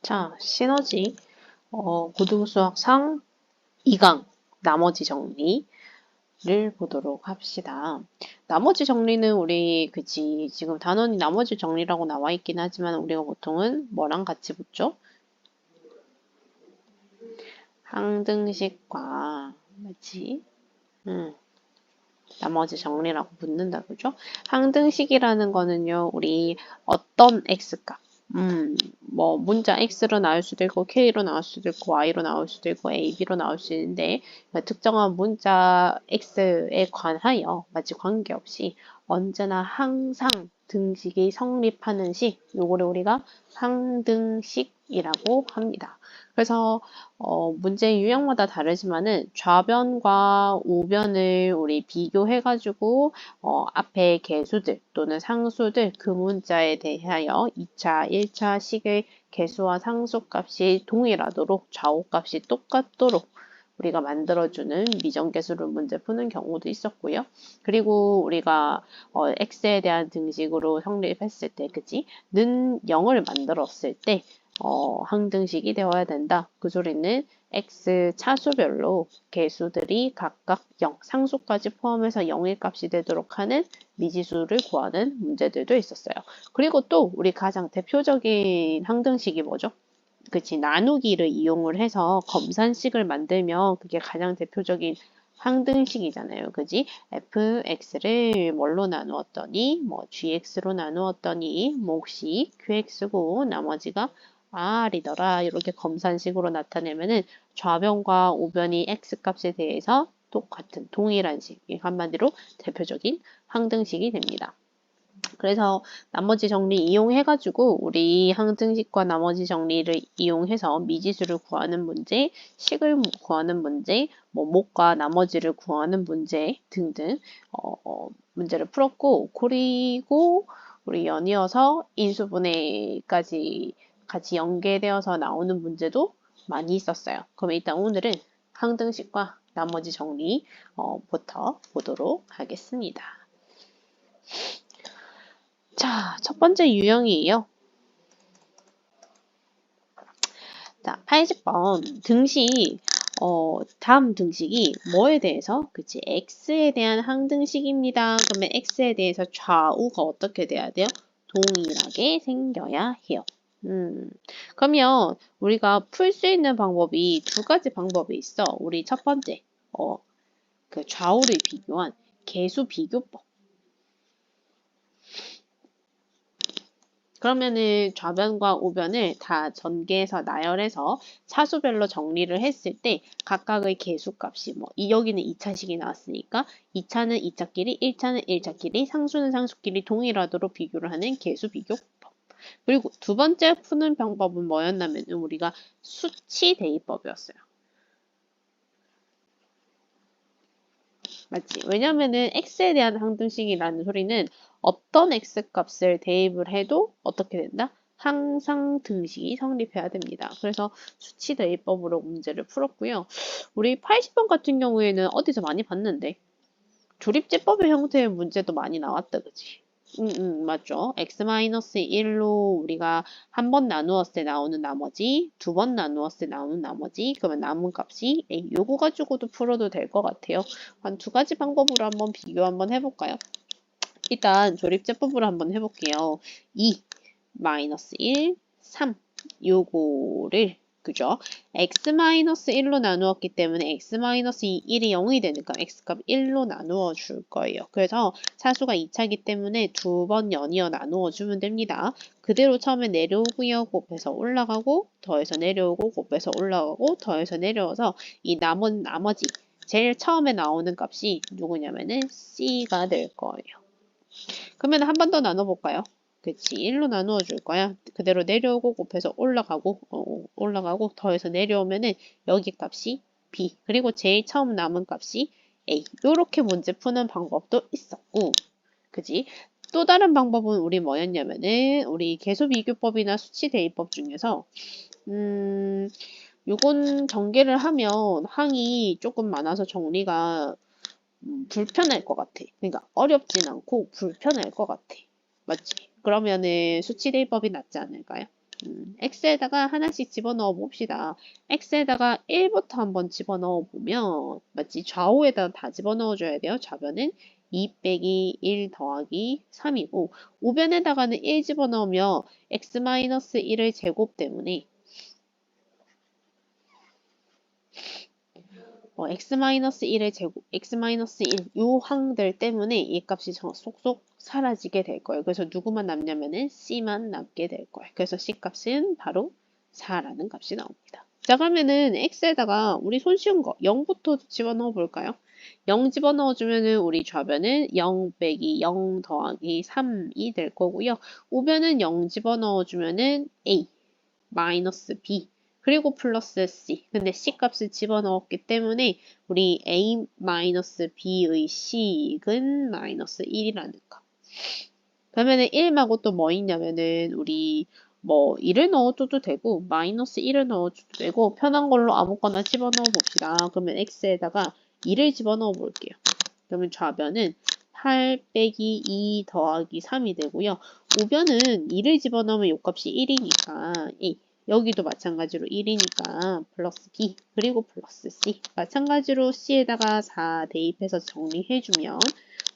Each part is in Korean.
자, 시너지, 고등수학상 2강, 나머지 정리를 보도록 합시다. 나머지 정리는 우리, 그치, 지금 단원이 나머지 정리라고 나와 있긴 하지만 우리가 보통은 뭐랑 같이 붙죠? 항등식과, 맞지? 나머지 정리라고 붙는다, 그죠? 항등식이라는 거는요, 우리 어떤 x값, 뭐 문자 x로 나올 수도 있고 k로 나올 수도 있고 y로 나올 수도 있고 ab로 나올 수 있는데 특정한 문자 x에 관하여 마치 관계없이 언제나 항상 등식이 성립하는 식, 요거를 우리가 항등식이라고 합니다. 그래서 문제 유형마다 다르지만은 좌변과 우변을 우리 비교해가지고 앞에 개수들 또는 상수들 그 문자에 대하여 2차, 1차 식의 개수와 상수값이 동일하도록 좌우값이 똑같도록 우리가 만들어주는 미정계수를 문제 푸는 경우도 있었고요. 그리고 우리가 x에 대한 등식으로 성립했을 때, 그치? 는 0을 만들었을 때 항등식이 되어야 된다. 그 소리는 x 차수별로 개수들이 각각 0, 상수까지 포함해서 0의 값이 되도록 하는 미지수를 구하는 문제들도 있었어요. 그리고 또 우리 가장 대표적인 항등식이 뭐죠? 그치, 나누기를 이용을 해서 검산식을 만들면 그게 가장 대표적인 항등식이잖아요. 그지? fx를 뭘로 나누었더니, 뭐 gx로 나누었더니, 몫이 qx고 나머지가 r이더라. 이렇게 검산식으로 나타내면은 좌변과 우변이 x값에 대해서 똑같은 동일한 식, 한마디로 대표적인 항등식이 됩니다. 그래서 나머지 정리 이용해가지고 우리 항등식과 나머지 정리를 이용해서 미지수를 구하는 문제, 식을 구하는 문제, 뭐 목과 나머지를 구하는 문제 등등 문제를 풀었고, 그리고 우리 연이어서 인수분해까지 같이 연계되어서 나오는 문제도 많이 있었어요. 그럼 일단 오늘은 항등식과 나머지 정리부터 보도록 하겠습니다. 자, 첫 번째 유형이에요. 자, 80번 등식, 다음 등식이 뭐에 대해서? 그치, x에 대한 항등식입니다. 그러면 x에 대해서 좌우가 어떻게 돼야 돼요? 동일하게 생겨야 해요. 그러면 우리가 풀 수 있는 방법이 두 가지 방법이 있어. 우리 첫 번째, 그 좌우를 비교한 개수 비교법. 그러면은 좌변과 우변을 다 전개해서 나열해서 차수별로 정리를 했을 때 각각의 개수값이 여기는 2차식이 나왔으니까 2차는 2차끼리, 1차는 1차끼리, 상수는 상수끼리 동일하도록 비교를 하는 개수 비교법. 그리고 두 번째 푸는 방법은 뭐였냐면 우리가 수치 대입법이었어요. 맞지? 왜냐면은 x에 대한 항등식이라는 소리는 어떤 x값을 대입을 해도 어떻게 된다? 항상 등식이 성립해야 됩니다. 그래서 수치 대입법으로 문제를 풀었고요. 우리 80번 같은 경우에는 어디서 많이 봤는데 조립제법의 형태의 문제도 많이 나왔다, 그치? 맞죠. x-1로 우리가 한 번 나누었을 때 나오는 나머지, 두 번 나누었을 때 나오는 나머지, 그러면 남은 값이 A. 요거 가지고도 풀어도 될 것 같아요. 한 두 가지 방법으로 한번 비교 한번 해볼까요? 일단 조립제법으로 한번 해볼게요. 2, -1, 3. 요거를 그죠? x-1로 나누었기 때문에 x-2, 1이 0이 되니까 x값 1로 나누어 줄 거예요. 그래서 차수가 2차이기 때문에 두 번 연이어 나누어 주면 됩니다. 그대로 처음에 내려오고요. 곱해서 올라가고 더해서 내려오고 곱해서 올라가고 더해서 내려와서 이 나머지 제일 처음에 나오는 값이 누구냐면은 c가 될 거예요. 그러면 한 번 더 나눠볼까요? 그치, 1로 나누어 줄 거야. 그대로 내려오고 곱해서 올라가고 더해서 내려오면은 여기 값이 b, 그리고 제일 처음 남은 값이 a. 요렇게 문제 푸는 방법도 있었고, 그지? 또 다른 방법은 우리 뭐였냐면은 우리 개수비교법이나 수치대입법 중에서 요건 전개를 하면 항이 조금 많아서 정리가 불편할 것 같아. 그러니까 어렵진 않고 불편할 것 같아. 맞지? 그러면은 수치대입법이 낫지 않을까요? x에다가 하나씩 집어넣어 봅시다. x에다가 1부터 한번 집어넣어 보면 맞지? 좌우에다 다 집어넣어 줘야 돼요. 좌변은 2 빼기 1 더하기 3이고 우변에다가는 1 집어넣으면 x-1의 제곱 때문에 x-1의 제곱, x-1 요 항들 때문에 이 값이 쏙쏙 사라지게 될 거예요. 그래서 누구만 남냐면은 c만 남게 될 거예요. 그래서 c 값은 바로 4라는 값이 나옵니다. 자, 그러면은 x에다가 우리 손쉬운 거 0부터 집어넣어 볼까요? 0 집어넣어 주면은 우리 좌변은 0 빼기 0 더하기 3이 될 거고요. 우변은 0 집어넣어 주면은 a 마이너스 b 그리고 플러스 c. 근데 c 값을 집어넣었기 때문에 우리 a-b의 식은 마이너스 1이라는 거. 그러면은 1마고 또 뭐 있냐면은 우리 뭐 1을 넣어줘도 되고 마이너스 1을 넣어줘도 되고 편한 걸로 아무거나 집어넣어 봅시다. 그러면 x에다가 2를 집어넣어 볼게요. 그러면 좌변은 8 빼기 2 더하기 3이 되고요. 우변은 2를 집어넣으면 요 값이 1이니까 a. 여기도 마찬가지로 1이니까 플러스 b 그리고 플러스 c. 마찬가지로 c에다가 4 대입해서 정리해주면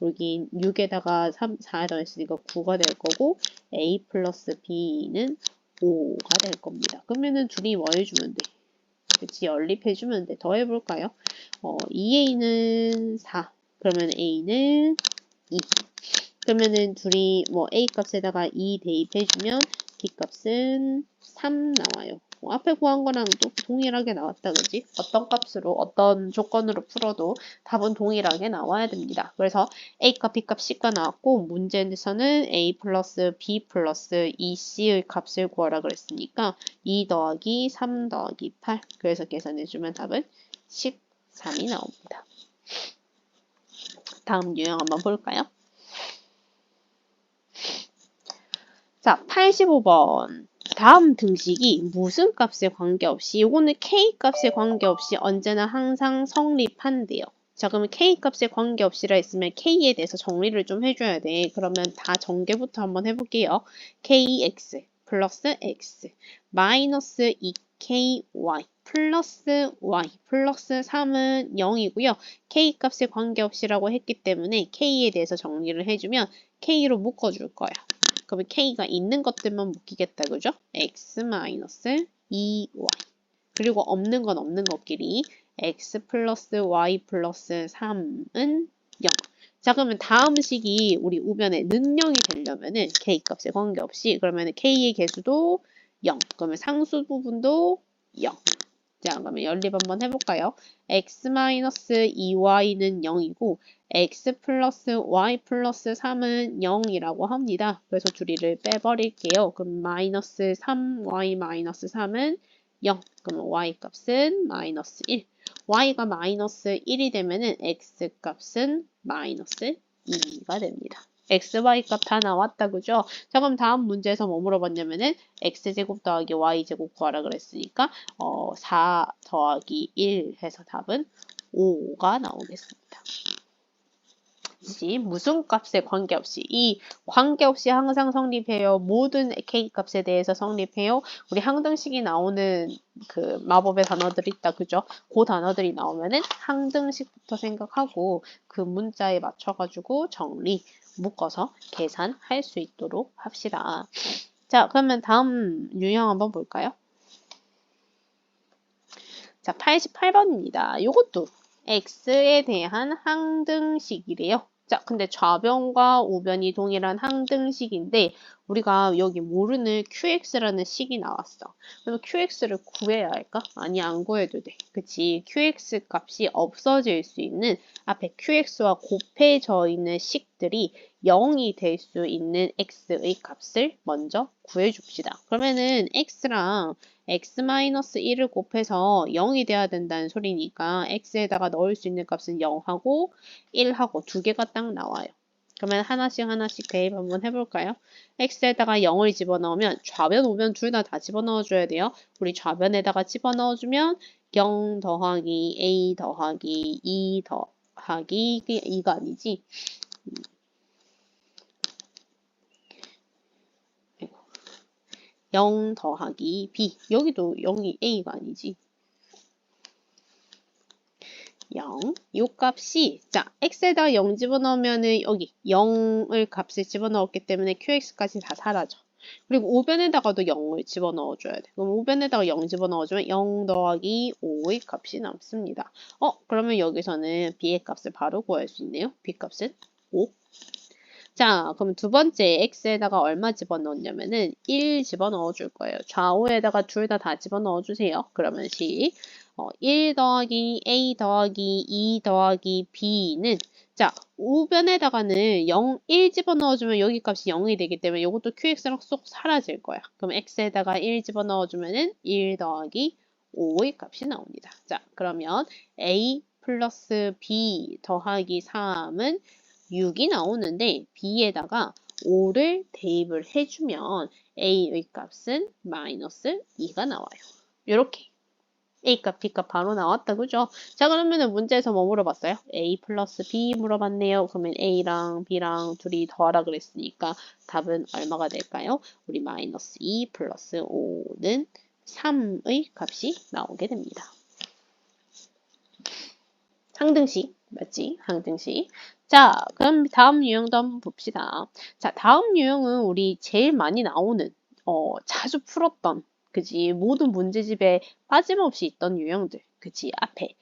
여기 6에다가 4 더했으니까 9가 될 거고 a 플러스 b는 5가 될 겁니다. 그러면은 둘이 뭐 해주면 돼? 그치, 연립해주면 돼. 더 해볼까요? 2a는 4. 그러면 a는 2. 그러면은 둘이 뭐 a 값에다가 2 대입해주면 b 값은 3 나와요. 앞에 구한 거랑 또 동일하게 나왔다, 그지? 어떤 값으로, 어떤 조건으로 풀어도 답은 동일하게 나와야 됩니다. 그래서 a 값, b 값, c 가 나왔고 문제에서는 a 플러스 b 플러스 2c의 값을 구하라 그랬으니까 2 더하기 3 더하기 8. 그래서 계산해주면 답은 13이 나옵니다. 다음 유형 한번 볼까요? 자, 85번. 다음 등식이 무슨 값에 관계없이, 이거는 k 값에 관계없이 언제나 항상 성립한대요. 자, 그러면 k 값에 관계없이라 했으면 k에 대해서 정리를 좀 해줘야 돼. 그러면 다 전개부터 한번 해볼게요. kx 플러스 x 마이너스 2ky 플러스 y 플러스 3은 0이고요. k 값에 관계없이라고 했기 때문에 k에 대해서 정리를 해주면 k로 묶어줄 거야. 그러면 k가 있는 것들만 묶이겠다, 그죠? x-2y 그리고 없는 건 없는 것끼리 x 플러스 y 플러스 3은 0. 자, 그러면 다음 식이 우리 우변에 는영이 되려면은 k 값에 관계없이 그러면은 k의 개수도 0. 그러면 상수 부분도 0. 자, 그러면 연립 한번 해볼까요? x-2y는 0이고 x 플러스 y 플러스 3은 0이라고 합니다. 그래서 둘이를 빼버릴게요. 그럼 마이너스 3y 마이너스 3은 0. 그러면 y 값은 마이너스 1. y가 마이너스 1이 되면은 x 값은 마이너스 2가 됩니다. xy 값 다 나왔다, 그죠? 자, 그럼 다음 문제에서 뭐 물어봤냐면은 x제곱 더하기 y제곱 구하라 그랬으니까 4 더하기 1 해서 답은 5가 나오겠습니다. 무슨 값에 관계없이 이 관계없이 항상 성립해요. 모든 k 값에 대해서 성립해요. 우리 항등식이 나오는 그 마법의 단어들이 있다, 그죠? 그 단어들이 나오면은 항등식부터 생각하고 그 문자에 맞춰가지고 정리 묶어서 계산할 수 있도록 합시다. 자, 그러면 다음 유형 한번 볼까요? 자, 88번입니다. 이것도 x에 대한 항등식이래요. 자, 근데 좌변과 우변이 동일한 항등식인데 우리가 여기 모르는 qx라는 식이 나왔어. 그럼 qx를 구해야 할까? 아니, 안 구해도 돼. 그치? qx 값이 없어질 수 있는 앞에 qx와 곱해져 있는 식들이 0이 될 수 있는 x의 값을 먼저 구해줍시다. 그러면은 x랑 x-1을 곱해서 0이 돼야 된다는 소리니까 x에다가 넣을 수 있는 값은 0하고 1하고 두 개가 딱 나와요. 그러면 하나씩 대입 한번 해볼까요? x에다가 0을 집어넣으면 좌변, 우변 둘 다 집어넣어줘야 돼요. 우리 좌변에다가 집어넣어주면 0 더하기 a 더하기 2 더하기 이게 2가 아니지. 0 더하기 b. 여기도 0이 a가 아니지. 0. 요 값이, 자, x에다가 0 집어넣으면은 여기 0을 값을 집어넣었기 때문에 qx까지 다 사라져. 그리고 우변에다가도 0을 집어넣어줘야 돼. 그럼 우변에다가 0 집어넣어주면 0 더하기 5의 값이 남습니다. 그러면 여기서는 b의 값을 바로 구할 수 있네요. b 값은 5. 자, 그럼 두 번째 x에다가 얼마 집어넣냐면은 1 집어넣어 줄 거예요. 좌우에다가 둘 다 집어넣어 주세요. 그러면 1 더하기 a 더하기 2 더하기 b는, 자, 우변에다가는 0, 1 집어넣어주면 여기 값이 0이 되기 때문에 이것도 qx랑 쏙 사라질 거야. 그럼 x에다가 1 집어넣어주면은 1 더하기 5의 값이 나옵니다. 자, 그러면 a 플러스 b 더하기 3은 6이 나오는데 b에다가 5를 대입을 해주면 a의 값은 마이너스 2가 나와요. 이렇게 A값, B값 바로 나왔다, 그죠? 자, 그러면은 문제에서 뭐 물어봤어요? A 플러스 B 물어봤네요. 그러면 A랑 B랑 둘이 더하라 그랬으니까 답은 얼마가 될까요? 우리 마이너스 2 플러스 5는 3의 값이 나오게 됩니다. 항등식, 맞지? 항등식. 자, 그럼 다음 유형도 한번 봅시다. 자, 다음 유형은 우리 제일 많이 나오는, 자주 풀었던, 그지? 모든 문제집에 빠짐없이 있던 유형들, 그지? 앞에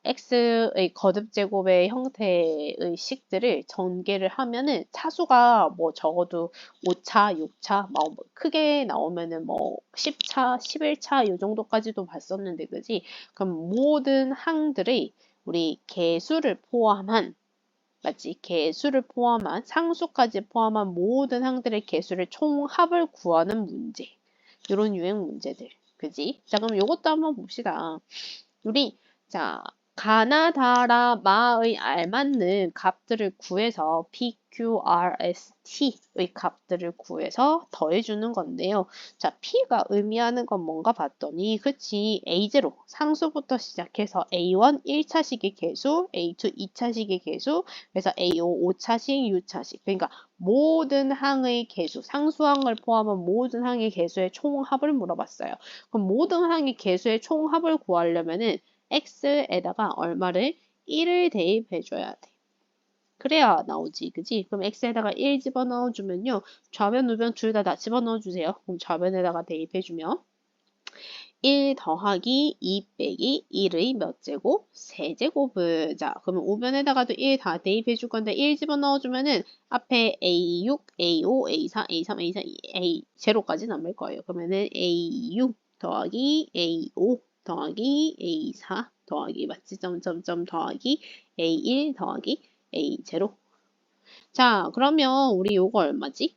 x의 거듭제곱의 형태의 식들을 전개를 하면은 차수가 뭐 적어도 5차, 6차, 뭐 크게 나오면은 뭐 10차, 11차 요 정도까지도 봤었는데, 그지? 그럼 모든 항들의 우리 개수를 포함한, 맞지? 개수를 포함한, 상수까지 포함한 모든 항들의 개수를 총합을 구하는 문제. 이런 유형 문제들. 그지? 자, 그럼 요것도 한번 봅시다. 우리, 자, 가나다라 마의 알맞는 값들을 구해서 PQRST의 값들을 구해서 더해주는 건데요. 자, P가 의미하는 건 뭔가 봤더니, 그치, A0, 상수부터 시작해서 A1 1차식의 개수, A2 2차식의 개수, 그래서 A5 5차식, 6차식. 그러니까 모든 항의 개수, 상수항을 포함한 모든 항의 개수의 총합을 물어봤어요. 그럼 모든 항의 개수의 총합을 구하려면은 x에다가 얼마를 1을 대입해줘야 돼. 그래야 나오지, 그지? 그럼 x에다가 1 집어넣어주면요. 좌변, 우변 둘 다 집어넣어주세요. 그럼 좌변에다가 대입해주면 1 더하기 2 빼기 1의 몇 제곱? 세제곱을. 자, 그러면 우변에다가도 1 다 대입해줄 건데 1 집어넣어주면은 앞에 A6, A5, A4, A3, A4, A 제로까지 남을 거예요. 그러면은 A6 더하기 A5 더하기 A4 더하기 맞지? 점점점 더하기 A1 더하기 A0. 자, 그러면 우리 요거 얼마지?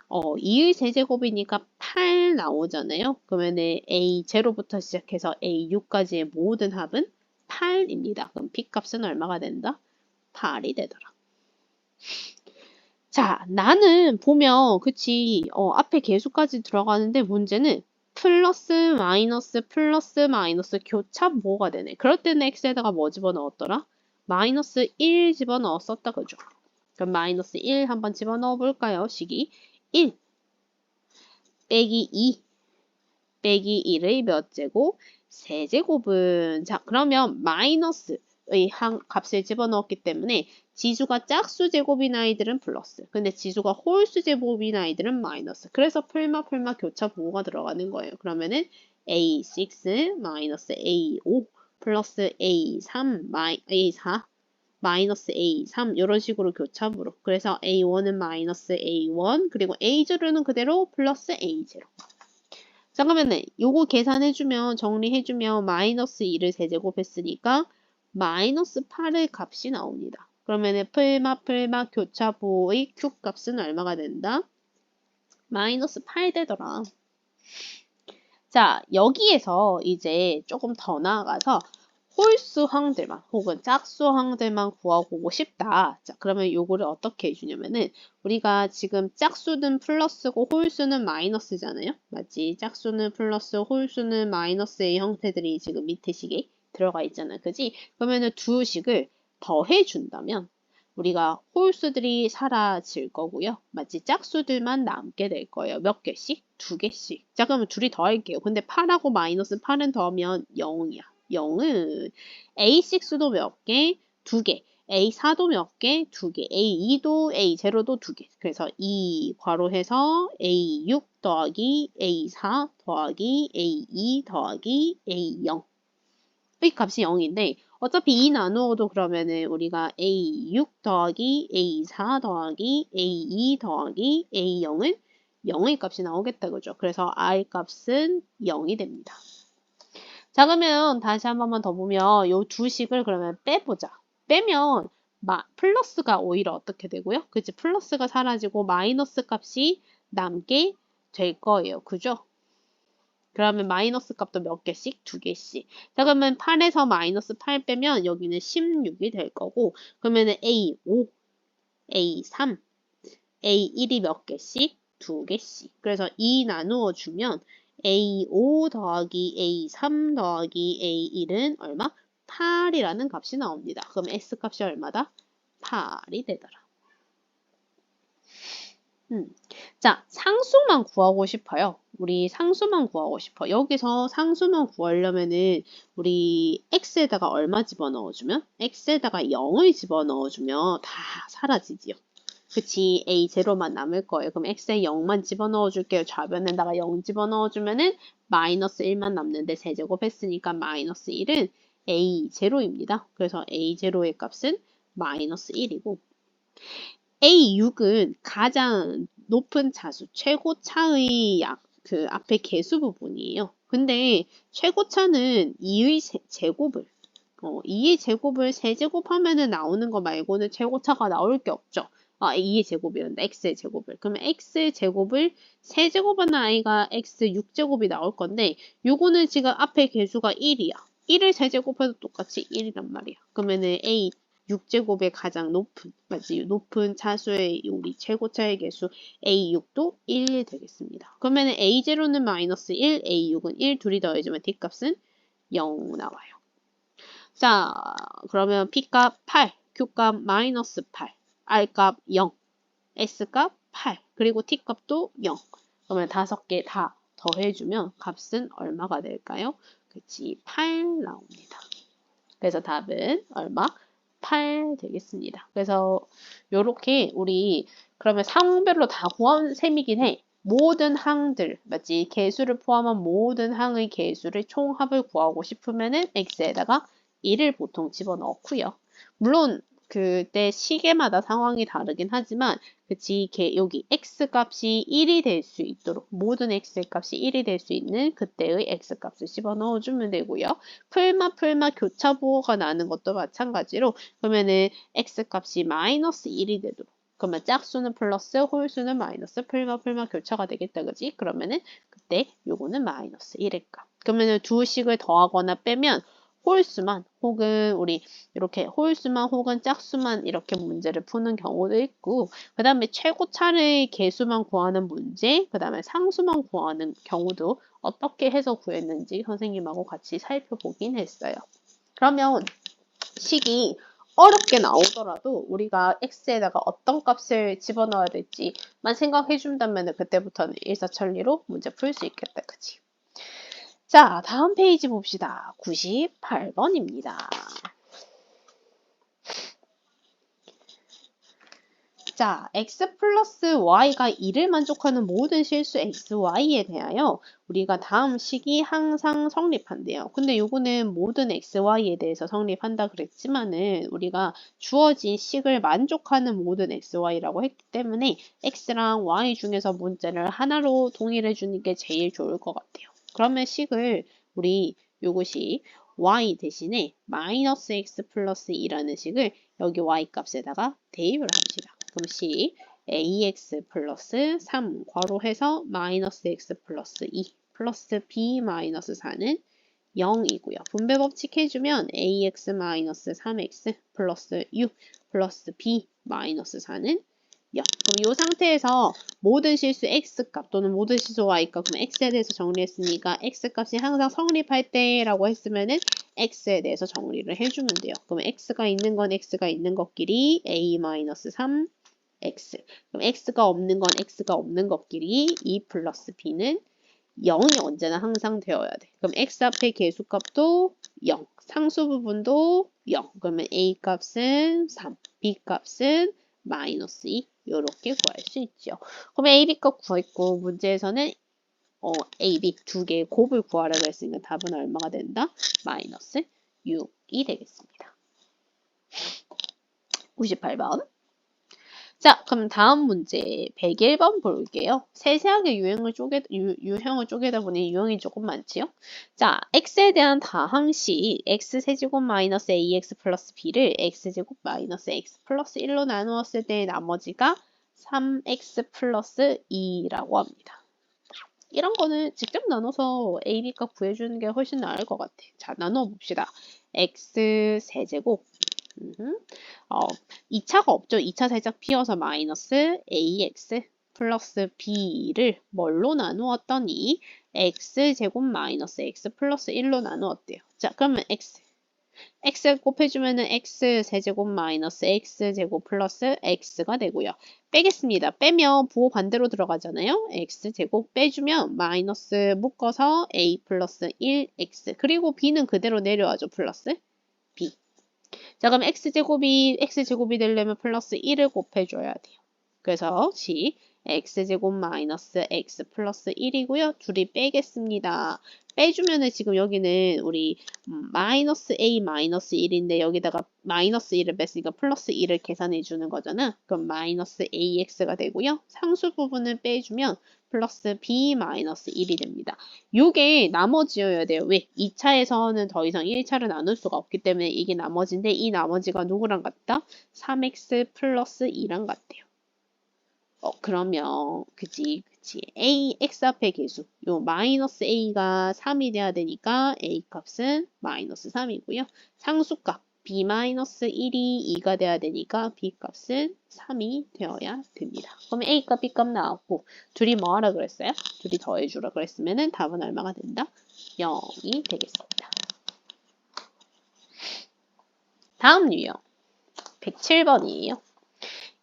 2의 세제곱이니까 8 나오잖아요. 그러면은 A0부터 시작해서 A6까지의 모든 합은 8입니다. 그럼 P값은 얼마가 된다? 8이 되더라. 자, 나는 보면, 그치, 앞에 개수까지 들어가는데 문제는 플러스 마이너스 교차보가 되네. 그럴 때는 x에다가 뭐 집어넣었더라? 마이너스 1 집어넣었었다, 그죠? 그럼 마이너스 1 한번 집어넣어 볼까요? 식이 1 빼기 2 빼기 1의 몇 제곱? 세제곱은, 자, 그러면 마이너스의 값을 집어넣었기 때문에 지수가 짝수 제곱인 아이들은 플러스, 근데 지수가 홀수 제곱인 아이들은 마이너스. 그래서 풀마 교차 보호가 들어가는 거예요. 그러면은 A6 마이너스 A5 플러스 A3 A4 마이너스 A3 이런 식으로 교차부로. 그래서 A1은 마이너스 A1 그리고 A0는 그대로 플러스 A0. 자, 그러면은 요거 계산해주면, 정리해주면 마이너스 2를 세제곱했으니까 마이너스 8의 값이 나옵니다. 그러면은 풀마 교차보의 Q 값은 얼마가 된다? 마이너스 8 되더라. 자, 여기에서 이제 조금 더 나아가서 홀수항들만 혹은 짝수항들만 구하고 싶다. 자, 그러면 요거를 어떻게 해주냐면은 우리가 지금 짝수는 플러스고 홀수는 마이너스잖아요. 맞지? 짝수는 플러스, 홀수는 마이너스의 형태들이 지금 밑에 식에 들어가 있잖아. 그지? 그러면은 두 식을 더해준다면 우리가 홀수들이 사라질 거고요. 맞지? 짝수들만 남게 될 거예요. 몇 개씩? 두 개씩. 자, 그러면 둘이 더할게요. 근데 8하고 마이너스 8은 더하면 0이야. 0은 A6도 몇 개? 두 개. A4도 몇 개? 두 개. A2도 A0도 두 개. 그래서 2 괄호해서 A6 더하기 A4 더하기 A2 더하기 A0. 이 값이 0인데 어차피 2 나누어도 그러면은 우리가 A6 더하기 A4 더하기 A2 더하기 A0은 0의 값이 나오겠다. 그죠? 그래서 R 값은 0이 됩니다. 자, 그러면 다시 한 번만 더 보면 요 두 식을 그러면 빼보자. 빼면 플러스가 오히려 어떻게 되고요? 그치? 플러스가 사라지고 마이너스 값이 남게 될 거예요. 그죠? 그러면 마이너스 값도 몇 개씩? 두 개씩. 자, 그러면 8에서 마이너스 8 빼면 여기는 16이 될 거고, 그러면은 A5, A3, A1이 몇 개씩? 두 개씩. 그래서 2 나누어 주면 A5 더하기 A3 더하기 A1은 얼마? 8이라는 값이 나옵니다. 그럼 X 값이 얼마다? 8이 되더라. 자, 상수만 구하고 싶어요. 우리 상수만 구하고 싶어. 여기서 상수만 구하려면은 우리 x에다가 얼마 집어넣어주면? x에다가 0을 집어넣어주면 다 사라지지요. 그치? a0만 남을 거예요. 그럼 x에 0만 집어넣어줄게요. 좌변에다가 0 집어넣어주면은 마이너스 1만 남는데 세제곱 했으니까 마이너스 1은 a0입니다. 그래서 a0의 값은 마이너스 1이고 A6은 가장 높은 차수, 최고차의 그 앞에 개수 부분이에요. 근데 최고차는 2의 제곱을, 2의 제곱을 세제곱하면 나오는 거 말고는 최고차가 나올 게 없죠. 2의 제곱이란다. x의 제곱을. 그러면 x의 제곱을 세제곱하는 아이가 x 6제곱이 나올 건데 요거는 지금 앞에 개수가 1이야. 1을 세제곱해도 똑같이 1이란 말이야. 그러면은 a 6제곱의 가장 높은, 맞지? 높은 차수의 우리 최고차의 개수 A6도 1 되겠습니다. 그러면 A0는 마이너스 1, A6은 1, 둘이 더해주면 D값은 0 나와요. 자, 그러면 P값 8, Q값 마이너스 8, R값 0, S값 8, 그리고 T값도 0. 그러면 5개 다 더해주면 값은 얼마가 될까요? 그치, 8 나옵니다. 그래서 답은 얼마? 8 되겠습니다. 그래서 요렇게 우리 그러면 상황별로 다 구한 셈이긴 해. 모든 항들, 맞지? 개수를 포함한 모든 항의 개수를 총합을 구하고 싶으면은 x에다가 1을 보통 집어넣고요. 물론 그때 시계마다 상황이 다르긴 하지만 그치 여기 x 값이 1이 될 수 있도록 모든 x 값이 1이 될 수 있는 그때의 x 값을 집어넣어 주면 되고요. 풀마 교차 부호가 나는 것도 마찬가지로 그러면은 x 값이 마이너스 1이 되도록 그러면 짝수는 플러스 홀수는 마이너스 풀마 교차가 되겠다 그지? 그러면은 그때 요거는 마이너스 1의 값. 그러면은 두 식을 더하거나 빼면 홀수만 혹은 우리 이렇게 홀수만 혹은 짝수만 이렇게 문제를 푸는 경우도 있고 그 다음에 최고차의 개수만 구하는 문제 그 다음에 상수만 구하는 경우도 어떻게 해서 구했는지 선생님하고 같이 살펴보긴 했어요. 그러면 식이 어렵게 나오더라도 우리가 x에다가 어떤 값을 집어넣어야 될지만 생각해 준다면 그때부터는 일사천리로 문제 풀 수 있겠다. 그치? 자, 다음 페이지 봅시다. 98번입니다. 자, x 플러스 y가 2를 만족하는 모든 실수 x, y에 대하여 우리가 다음 식이 항상 성립한대요. 근데 요거는 모든 x, y에 대해서 성립한다 그랬지만은 우리가 주어진 식을 만족하는 모든 x, y라고 했기 때문에 x랑 y 중에서 문제를 하나로 동일해 주는 게 제일 좋을 것 같아요. 그러면 식을 우리 요것이 y 대신에 마이너스 x 플러스 2라는 식을 여기 y 값에다가 대입을 합시다. 그럼 식 ax 플러스 3 괄호해서 마이너스 x 플러스 2 플러스 b 마이너스 4는 0이고요. 분배 법칙 해주면 ax 마이너스 3x 플러스 6 플러스 b 마이너스 4는 0. 그럼 이 상태에서 모든 실수 x값 또는 모든 실수 y값 그럼 x에 대해서 정리했으니까 x값이 항상 성립할 때라고 했으면은 x에 대해서 정리를 해주면 돼요. 그럼 x가 있는 건 x가 있는 것끼리 a-3 x. 그럼 x가 없는 건 x가 없는 것끼리 2 플러스 b는 0이 언제나 항상 되어야 돼. 그럼 x 앞에 계수값도 0, 상수 부분도 0. 그러면 a 값은 3, b 값은 마이너스 2. 이렇게 구할 수 있죠. 그럼 a, b 값 구했고 문제에서는 a, b 두 개의 곱을 구하라고 했으니까 답은 얼마가 된다? 마이너스 6이 되겠습니다. 98번. 자, 그럼 다음 문제 101번 볼게요. 세세하게 유형을 쪼개다 보니 유형이 조금 많지요? 자, x에 대한 다항식 x세제곱 마이너스 ax 플러스 b를 x제곱 마이너스 x 플러스 1로 나누었을 때 나머지가 3x 플러스 2라고 합니다. 이런 거는 직접 나눠서 a, b 값 구해주는 게 훨씬 나을 것 같아. 자, 나눠 봅시다. x 세제곱 2차가 없죠. 2차 살짝 비워서 마이너스 ax 플러스 b를 뭘로 나누었더니 x제곱 마이너스 x 플러스 1로 나누었대요. 자, 그러면 x 곱해주면은 x 세제곱 마이너스 x제곱 플러스 x가 되고요. 빼겠습니다. 빼면 부호 반대로 들어가잖아요. x제곱 빼주면 마이너스 묶어서 a 플러스 1x 그리고 b는 그대로 내려와죠. 플러스 b. 자, 그럼 x제곱이 되려면 플러스 1을 곱해줘야 돼요. 그래서 x제곱 마이너스 x 플러스 1이고요. 둘이 빼겠습니다. 빼주면은 지금 여기는 우리 마이너스 a 마이너스 1인데 여기다가 마이너스 1을 뺐으니까 플러스 1을 계산해 주는 거잖아. 그럼 마이너스 ax가 되고요. 상수 부분을 빼주면 플러스 b 마이너스 1이 됩니다. 요게 나머지여야 돼요. 왜? 2차에서는 더 이상 1차를 나눌 수가 없기 때문에 이게 나머지인데 이 나머지가 누구랑 같다? 3x 플러스 2랑 같대요. 그러면 그치 a x 앞에 계수 요 마이너스 a가 3이 돼야 되니까 a 값은 마이너스 3이고요. 상수값 b 마이너스 1이 2가 돼야 되니까 b 값은 3이 되어야 됩니다. 그러면 a 값 b 값 나왔고 둘이 뭐 하라 그랬어요? 둘이 더해주라 그랬으면은 답은 얼마가 된다? 0이 되겠습니다. 다음 유형 107번이에요.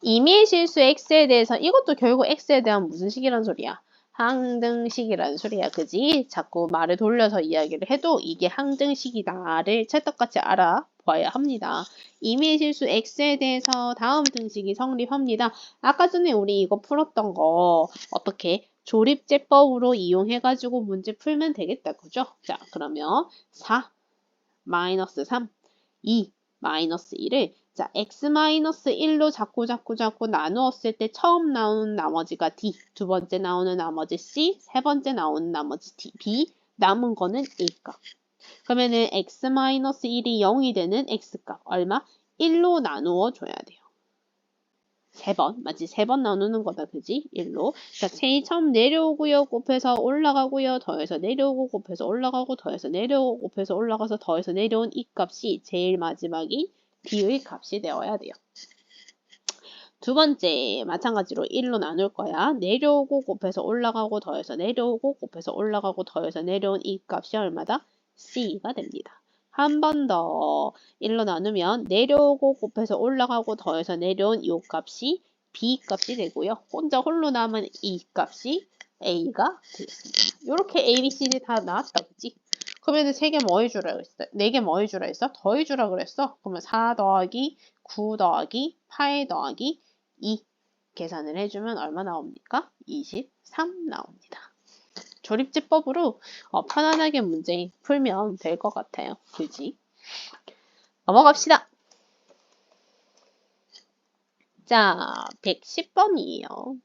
임의의 실수 x에 대해서 이것도 결국 x에 대한 무슨 식이란 소리야? 항등식이라는 소리야. 그지? 자꾸 말을 돌려서 이야기를 해도 이게 항등식이다를 찰떡같이 알아봐야 합니다. 임의의 실수 x에 대해서 다음 등식이 성립합니다. 아까 전에 우리 이거 풀었던 거 어떻게? 조립제법으로 이용해가지고 문제 풀면 되겠다. 그죠? 자, 그러면 4, 마이너스 3, 2, 마이너스 1을 자, x-1로 자꾸 나누었을 때 처음 나오는 나머지가 d, 두 번째 나오는 나머지 c, 세 번째 나오는 나머지 d, b, 남은 거는 a값. 그러면은 x-1이 0이 되는 x값 얼마? 1로 나누어 줘야 돼요. 세 번, 맞지? 세 번 나누는 거다, 그지? 1로. 자, 제일 처음 내려오고요, 곱해서 올라가고요, 더해서 내려오고, 곱해서 올라가고, 더해서 내려오고, 곱해서 올라가서 더해서 내려온 이 값이 제일 마지막이 b의 값이 되어야 돼요. 두 번째, 마찬가지로 1로 나눌 거야. 내려오고, 곱해서 올라가고, 더해서 내려오고, 곱해서 올라가고, 더해서 내려온 이 값이 얼마다? c가 됩니다. 한 번 더 1로 나누면 내려오고 곱해서 올라가고 더해서 내려온 이 값이 b 값이 되고요. 혼자 홀로 남은 이 값이 a가 되겠습니다. 이렇게 a, b, c, d 다 나왔다. 그치? 그러면 3개 뭐 해주라 그랬어? 4개 뭐 해주라 했어? 더해주라 그랬어? 그러면 4 더하기 9 더하기 8 더하기 2 계산을 해주면 얼마 나옵니까? 23 나옵니다. 조립제법으로 편안하게 문제 풀면 될 것 같아요. 그지? 넘어갑시다. 자, 110번이에요.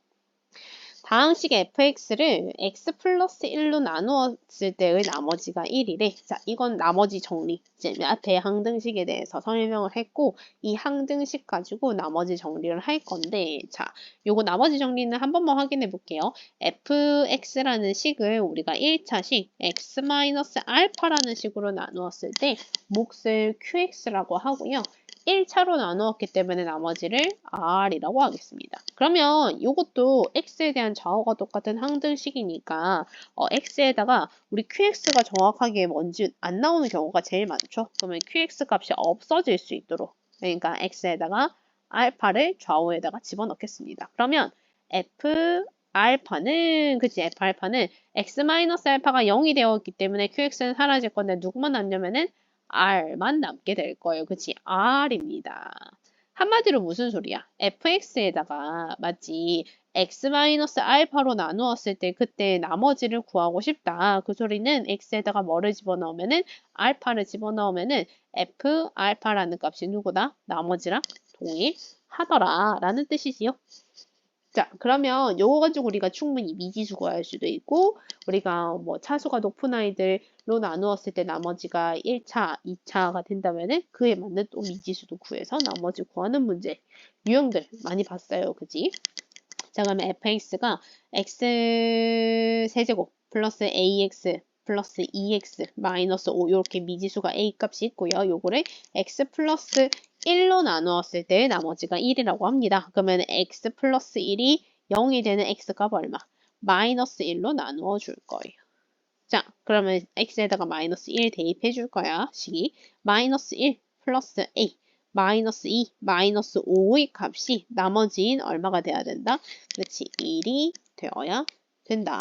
다항식 fx를 x 플러스 1로 나누었을 때의 나머지가 1이래. 자, 이건 나머지 정리. 이제 앞에 항등식에 대해서 설명을 했고 이 항등식 가지고 나머지 정리를 할 건데 자, 요거 나머지 정리는 한 번만 확인해 볼게요. fx라는 식을 우리가 1차식 x-알파라는 식으로 나누었을 때 몫을 qx라고 하고요. 1차로 나누었기 때문에 나머지를 R이라고 하겠습니다. 그러면 이것도 X에 대한 좌우가 똑같은 항등식이니까 X에다가 우리 QX가 정확하게 뭔지 안 나오는 경우가 제일 많죠. 그러면 QX 값이 없어질 수 있도록 그러니까 X에다가 알파를 좌우에다가 집어넣겠습니다. 그러면 F 알파는 그치 F 알파는 X-알파가 0이 되었기 때문에 QX는 사라질 건데 누구만 남냐면은 R만 남게 될 거예요. 그치? R입니다. 한마디로 무슨 소리야? fx에다가 맞지? x-알파로 나누었을 때 그때 나머지를 구하고 싶다. 그 소리는 x에다가 뭐를 집어넣으면은 알파를 집어넣으면은 f 알파라는 값이 누구다? 나머지랑 동일하더라 라는 뜻이지요. 자, 그러면 요거 가지고 우리가 충분히 미지수 구할 수도 있고 우리가 뭐 차수가 높은 아이들로 나누었을 때 나머지가 1차, 2차가 된다면은 그에 맞는 또 미지수도 구해서 나머지 구하는 문제 유형들 많이 봤어요. 그지? 자, 그러면 fx가 x 세제곱 플러스 ax 플러스 2x 마이너스 5 이렇게 미지수가 a 값이 있고요. 요거를 x 플러스 1로 나누었을 때 나머지가 1이라고 합니다. 그러면 x 플러스 1이 0이 되는 x값 얼마? 마이너스 1로 나누어 줄 거예요. 자, 그러면 x에다가 마이너스 1 대입해 줄 거야. 식이 마이너스 1 플러스 a 마이너스 2 마이너스 5의 값이 나머지인 얼마가 돼야 된다? 그렇지, 1이 되어야 된다.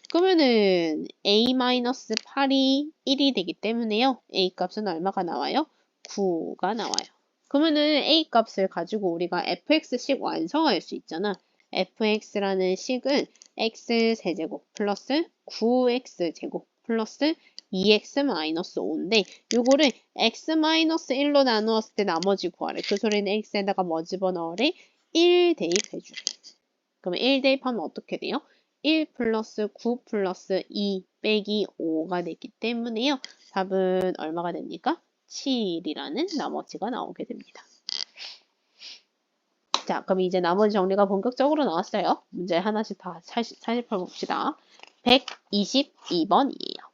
그러면은 a-8이 1이 되기 때문에요. a 값은 얼마가 나와요? 9가 나와요. 그러면은 a 값을 가지고 우리가 fx식 완성할 수 있잖아. fx라는 식은 x 세제곱 플러스 9x 제곱 플러스 2x-5인데 요거를 x-1로 나누었을 때 나머지 구하래. 그 소리는 x에다가 뭐 집어넣으래? 1 대입해주래. 그러면 1 대입하면 어떻게 돼요? 1 플러스 9 플러스 2 빼기 5가 되기 때문에요. 답은 얼마가 됩니까? 7이라는 나머지가 나오게 됩니다. 자, 그럼 이제 나머지 정리가 본격적으로 나왔어요. 문제 하나씩 다 살펴봅시다. 122번이에요.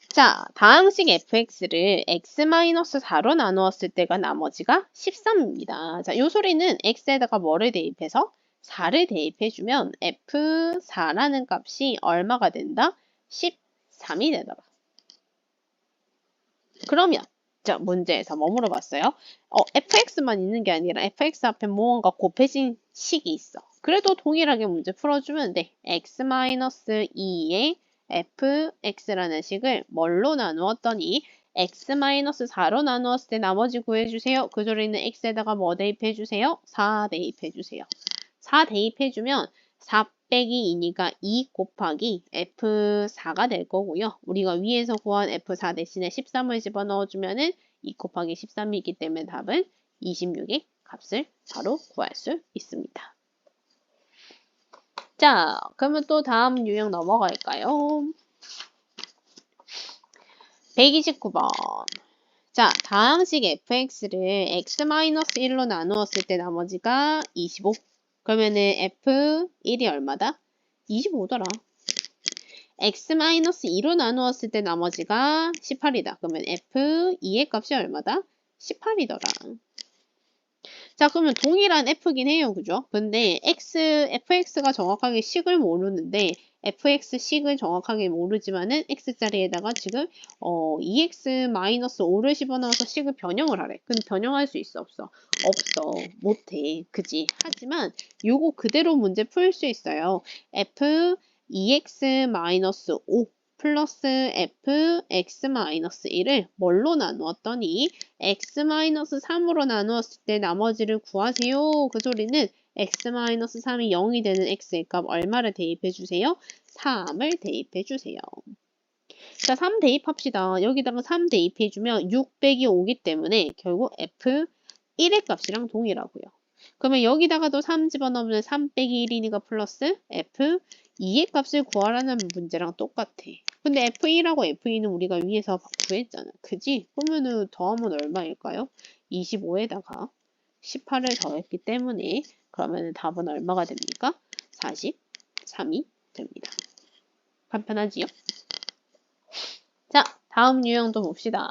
자, 다항식 fx를 x-4로 나누었을 때가 나머지가 13입니다. 자, 요 소리는 x에다가 뭐를 대입해서 4를 대입해주면 f4라는 값이 얼마가 된다? 13이 되더라. 그러면 자, 문제에서 뭐 물어봤어요? fx만 있는 게 아니라 fx 앞에 무언가 곱해진 식이 있어. 그래도 동일하게 문제 풀어주면 돼. x-2의 fx라는 식을 뭘로 나누었더니 x-4로 나누었을 때 나머지 구해주세요. 그 소리는 x에다가 뭐 대입해주세요? 4 대입해주세요. 4 대입해주면 4 빼기 2니까 2 곱하기 F4가 될 거고요. 우리가 위에서 구한 F4 대신에 13을 집어넣어주면은 2 곱하기 13이기 때문에 답은 26의 값을 바로 구할 수 있습니다. 자, 그러면 또 다음 유형 넘어갈까요? 129번. 자, 다항식 fx를 x-1로 나누었을 때 나머지가 25. 그러면은 f1이 얼마다? 25더라. x-2로 나누었을 때 나머지가 18이다. 그러면 f2의 값이 얼마다? 18이더라. 자, 그러면 동일한 f긴 해요. 그죠? 근데 fx가 정확하게 식을 모르는데 fx 식을 정확하게 모르지만은 x자리에다가 지금 2x-5를 집어넣어서 식을 변형을 하래. 근데 변형할 수 있어? 없어? 없어. 못해. 그지? 하지만 요거 그대로 문제 풀 수 있어요. f 2x-5 플러스 fx-1을 뭘로 나누었더니 x-3으로 나누었을 때 나머지를 구하세요. 그 소리는 x-3이 0이 되는 x의 값 얼마를 대입해 주세요? 3을 대입해 주세요. 자, 3 대입합시다. 여기다가 3 대입해 주면 6 빼기 5기 때문에 결국 f1의 값이랑 동일하고요. 그러면 여기다가도 3 집어넣으면 3 빼기 1이니까 플러스 f2의 값을 구하라는 문제랑 똑같아. 근데 f1하고 f2는 우리가 위에서 구했잖아. 그지? 그러면은 더하면 얼마일까요? 25에다가 18을 더했기 때문에 그러면 답은 얼마가 됩니까? 43이 됩니다. 간편하지요? 자, 다음 유형도 봅시다.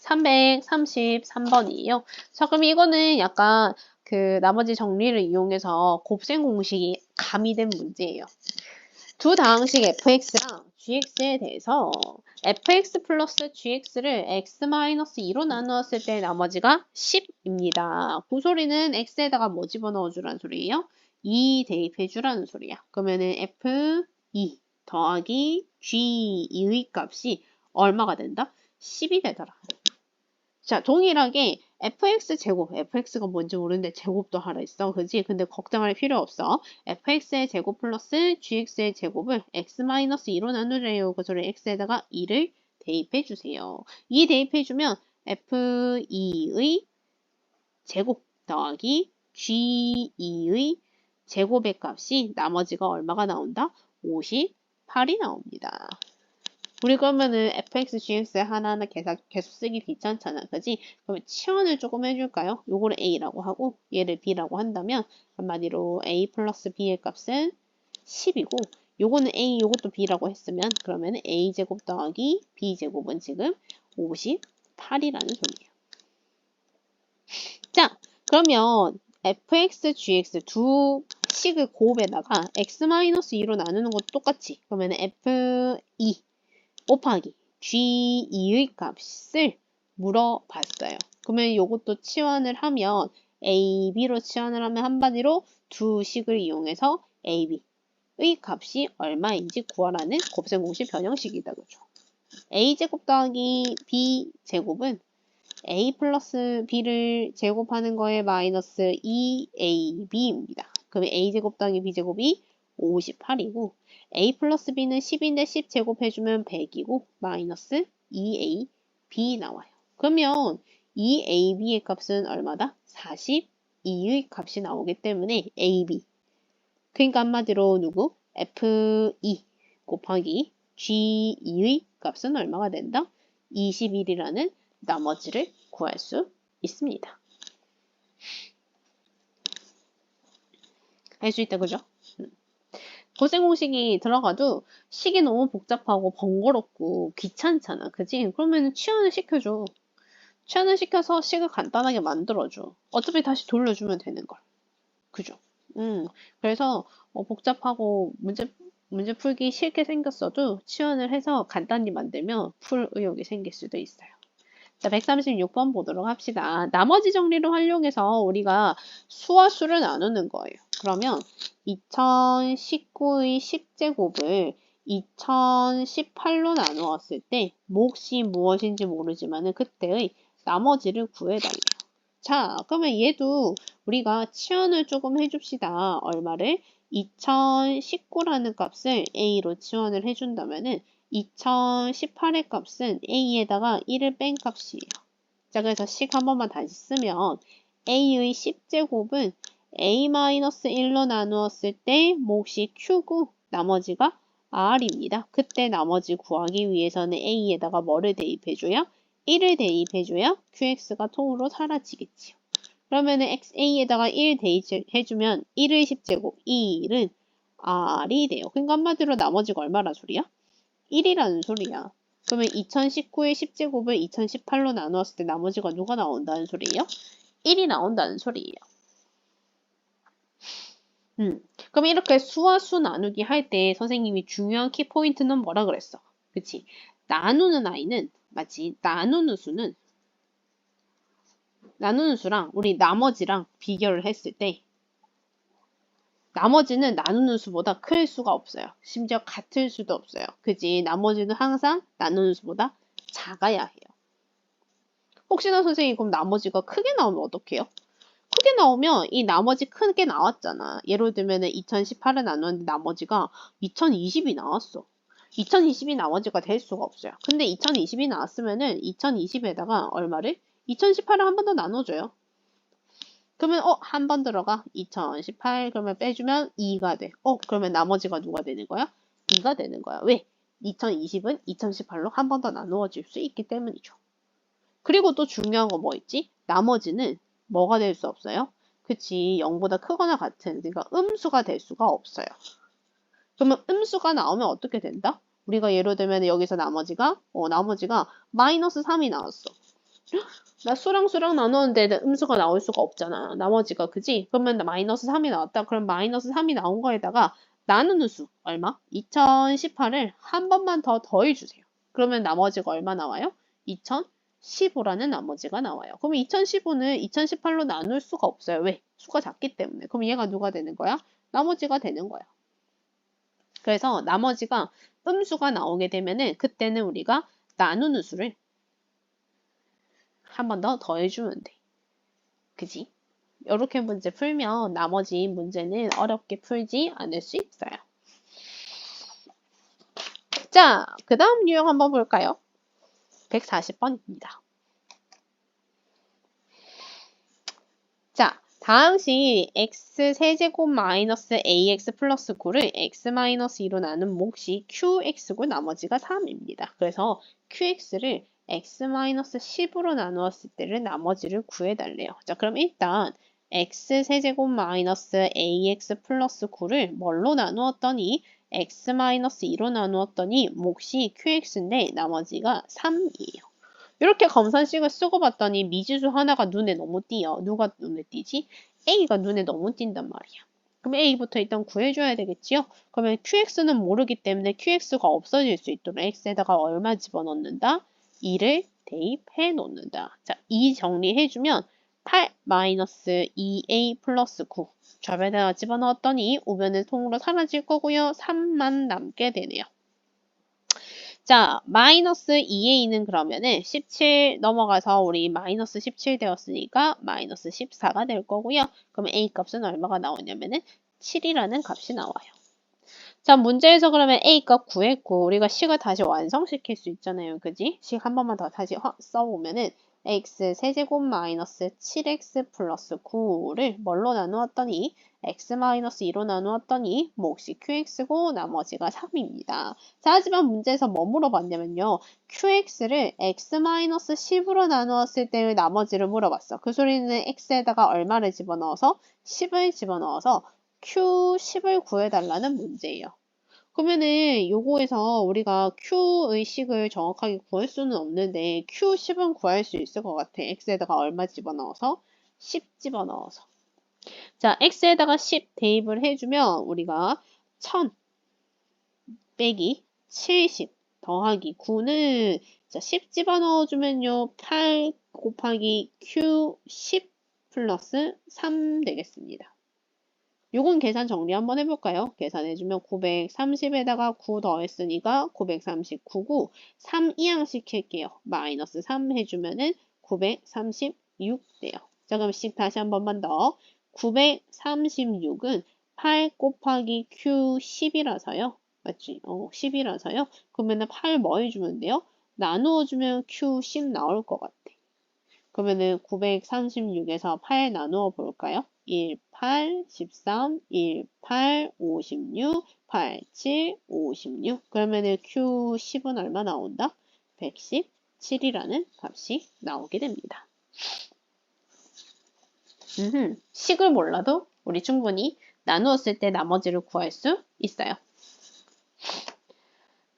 333번이에요. 자, 그럼 이거는 약간 그 나머지 정리를 이용해서 곱셈 공식이 가미된 문제예요. 두 다항식 fx랑 gx에 대해서 fx 플러스 gx를 x-2로 나누었을 때 나머지가 10입니다. 그 소리는 x에다가 뭐 집어넣어 주라는 소리예요? 2 대입해 주라는 소리야. 그러면은 f2 더하기 g2의 값이 얼마가 된다? 10이 되더라. 자, 동일하게 fx제곱, fx가 뭔지 모르는데 제곱도 하라 했어. 그지? 근데 걱정할 필요 없어. fx의 제곱 플러스 gx의 제곱을 x-2로 나누래요. 그 소리 x에다가 2를 대입해 주세요. 2 대입해 주면 f2의 제곱 더하기 g2의 제곱의 값이 나머지가 얼마가 나온다? 58이 나옵니다. 우리 그러면은 fx, gx 하나하나 계속 쓰기 귀찮잖아. 그지? 그러면 치환을 조금 해줄까요? 요거를 a라고 하고 얘를 b라고 한다면 한마디로 a 플러스 b의 값은 10이고 요거는 a, 요것도 b라고 했으면 그러면 a제곱 더하기 b제곱은 지금 58이라는 소리예요. 자, 그러면 fx, gx 두 식을 곱에다가 x-2로 나누는 것도 똑같이 그러면 f2 곱하기 g2의 값을 물어봤어요. 그러면 이것도 치환을 하면 a, b로 치환을 하면 한마디로 두 식을 이용해서 a, b의 값이 얼마인지 구하라는 곱셈 공식 변형식이다. 그죠? a제곱 더하기 b제곱은 a 플러스 b를 제곱하는 거에 마이너스 2ab입니다. 그러면 a제곱 더하기 b제곱이 58이고 a 플러스 b는 10인데 10 제곱해주면 100이고 마이너스 2ab 나와요. 그러면 2ab의 값은 얼마다? 42의 값이 나오기 때문에 ab 그러니까 한마디로 누구? f2 곱하기 g2의 값은 얼마가 된다? 21이라는 나머지를 구할 수 있습니다. 알 수 있다, 그죠? 곱셈 공식이 들어가도 식이 너무 복잡하고 번거롭고 귀찮잖아. 그지? 그러면 치환을 시켜줘. 치환을 시켜서 식을 간단하게 만들어줘. 어차피 다시 돌려주면 되는 걸. 그죠? 그래서 복잡하고 문제 풀기 싫게 생겼어도 치환을 해서 간단히 만들면 풀 의욕이 생길 수도 있어요. 자, 136번 보도록 합시다. 나머지 정리를 활용해서 우리가 수와 수를 나누는 거예요. 그러면 2019의 10제곱을 2018로 나누었을 때 몫이 무엇인지 모르지만 그때의 나머지를 구해달래요. 자, 그러면 얘도 우리가 치환을 조금 해줍시다. 얼마를? 2019라는 값을 a로 치환을 해준다면은 2018의 값은 a에다가 1을 뺀 값이에요. 자, 그래서 식 한 번만 다시 쓰면 a의 10제곱은 a-1로 나누었을 때 몫이 q고 나머지가 r입니다. 그때 나머지 구하기 위해서는 a에다가 뭐를 대입해줘야? 1을 대입해줘야 qx가 통으로 사라지겠지요. 그러면은 a에다가 1 대입해주면 1의 10제곱, 1은 r이 돼요. 그러니까 한마디로 나머지가 얼마란 소리야? 1이라는 소리야. 그러면 2019의 10제곱을 2018로 나누었을 때 나머지가 누가 나온다는 소리예요? 1이 나온다는 소리예요. 그럼 이렇게 수와 수 나누기 할 때 선생님이 중요한 키포인트는 뭐라 그랬어? 그치? 나누는 아이는 맞지? 나누는 수랑 우리 나머지랑 비교를 했을 때 나머지는 나누는 수보다 클 수가 없어요. 심지어 같을 수도 없어요. 그지? 나머지는 항상 나누는 수보다 작아야 해요. 혹시나 선생님 그럼 나머지가 크게 나오면 어떡해요? 크게 나오면 이 나머지 크게 나왔잖아. 예를 들면 2018을 나누는데 나머지가 2020이 나왔어. 2020이 나머지가 될 수가 없어요. 근데 2020이 나왔으면은 2020에다가 얼마를? 2018을 한 번 더 나눠줘요. 그러면 한 번 들어가 2018 그러면 빼주면 2가 돼. 그러면 나머지가 누가 되는 거야? 2가 되는 거야. 왜? 2020은 2018로 한 번 더 나누어질 수 있기 때문이죠. 그리고 또 중요한 거 뭐 있지? 나머지는 뭐가 될 수 없어요? 그치, 0보다 크거나 같은, 그러니까 음수가 될 수가 없어요. 그러면 음수가 나오면 어떻게 된다? 우리가 예를 들면 여기서 나머지가 마이너스 3이 나왔어. 나 수랑 나누었는데 음수가 나올 수가 없잖아. 나머지가, 그지? 그러면 마이너스 3이 나왔다. 그럼 마이너스 3이 나온 거에다가 나누는 수, 얼마? 2018을 한 번만 더 더해주세요. 그러면 나머지가 얼마 나와요? 2015라는 나머지가 나와요. 그럼 2015는 2018로 나눌 수가 없어요. 왜? 수가 작기 때문에. 그럼 얘가 누가 되는 거야? 나머지가 되는 거야. 그래서 나머지가 음수가 나오게 되면은 그때는 우리가 나누는 수를 한 번 더 더해주면 돼. 그지? 이렇게 문제 풀면 나머지 문제는 어렵게 풀지 않을 수 있어요. 자, 그 다음 유형 한번 볼까요? 140번입니다. 자, 다항식 x세제곱 마이너스 ax 플러스 9를 x 마이너스 2로 나눈 몫이 qx고 나머지가 3입니다. 그래서 qx를 x 마이너스 10으로 나누었을 때를 나머지를 구해달래요. 자, 그럼 일단 x세제곱 마이너스 ax 플러스 9를 뭘로 나누었더니 x 마이너스 2로 나누었더니 몫이 qx인데 나머지가 3이에요. 이렇게 검산식을 쓰고 봤더니 미지수 하나가 눈에 너무 띄어. 누가 눈에 띄지? A가 눈에 너무 띈단 말이야. 그럼 A부터 일단 구해줘야 되겠지요? 그러면 QX는 모르기 때문에 QX가 없어질 수 있도록 X에다가 얼마 집어넣는다? 2를 대입해 놓는다. 자, 2 정리해주면 8 마이너스 2A 플러스 9. 좌변에다 집어넣었더니 우변은 통으로 사라질 거고요. 3만 남게 되네요. 자, 마이너스 2a는 그러면은 17 넘어가서 우리 마이너스 17 되었으니까 마이너스 14가 될 거고요. 그러면 a 값은 얼마가 나오냐면은 7이라는 값이 나와요. 자, 문제에서 그러면 a 값 구했고 우리가 식을 다시 완성시킬 수 있잖아요. 그지? 식 한 번만 더 다시 써보면은 x 세제곱 마이너스 7x 플러스 9를 뭘로 나누었더니 x 마이너스 2로 나누었더니 몫이 qx고 나머지가 3입니다. 자, 하지만 문제에서 뭐 물어봤냐면요. qx를 x 마이너스 10으로 나누었을 때의 나머지를 물어봤어. 그 소리는 x에다가 얼마를 집어넣어서 10을 집어넣어서 q10을 구해달라는 문제예요. 그러면은 요거에서 우리가 Q의 식을 정확하게 구할 수는 없는데 Q10은 구할 수 있을 것 같아. X에다가 얼마 집어넣어서? 10 집어넣어서. 자, X에다가 10 대입을 해주면 우리가 1000 빼기 70 더하기 9는 자, 10 집어넣어주면요. 8 곱하기 Q10 플러스 3 되겠습니다. 요건 계산 정리 한번 해볼까요? 계산해주면 930에다가 9 더했으니까 939고 3 이항시킬게요. 마이너스 3 해주면은 936 돼요. 자, 그럼 식 다시 한 번만 더. 936은 8 곱하기 Q10이라서요. 맞지? 10이라서요. 그러면은 8 뭐 해주면 돼요? 나누어주면 Q10 나올 것 같아. 그러면은 936에서 8 나누어 볼까요? 1, 8, 13, 1, 8, 56, 8, 7, 56. 그러면은 Q10은 얼마 나온다? 117이라는 값이 나오게 됩니다. 식을 몰라도 우리 충분히 나누었을 때 나머지를 구할 수 있어요.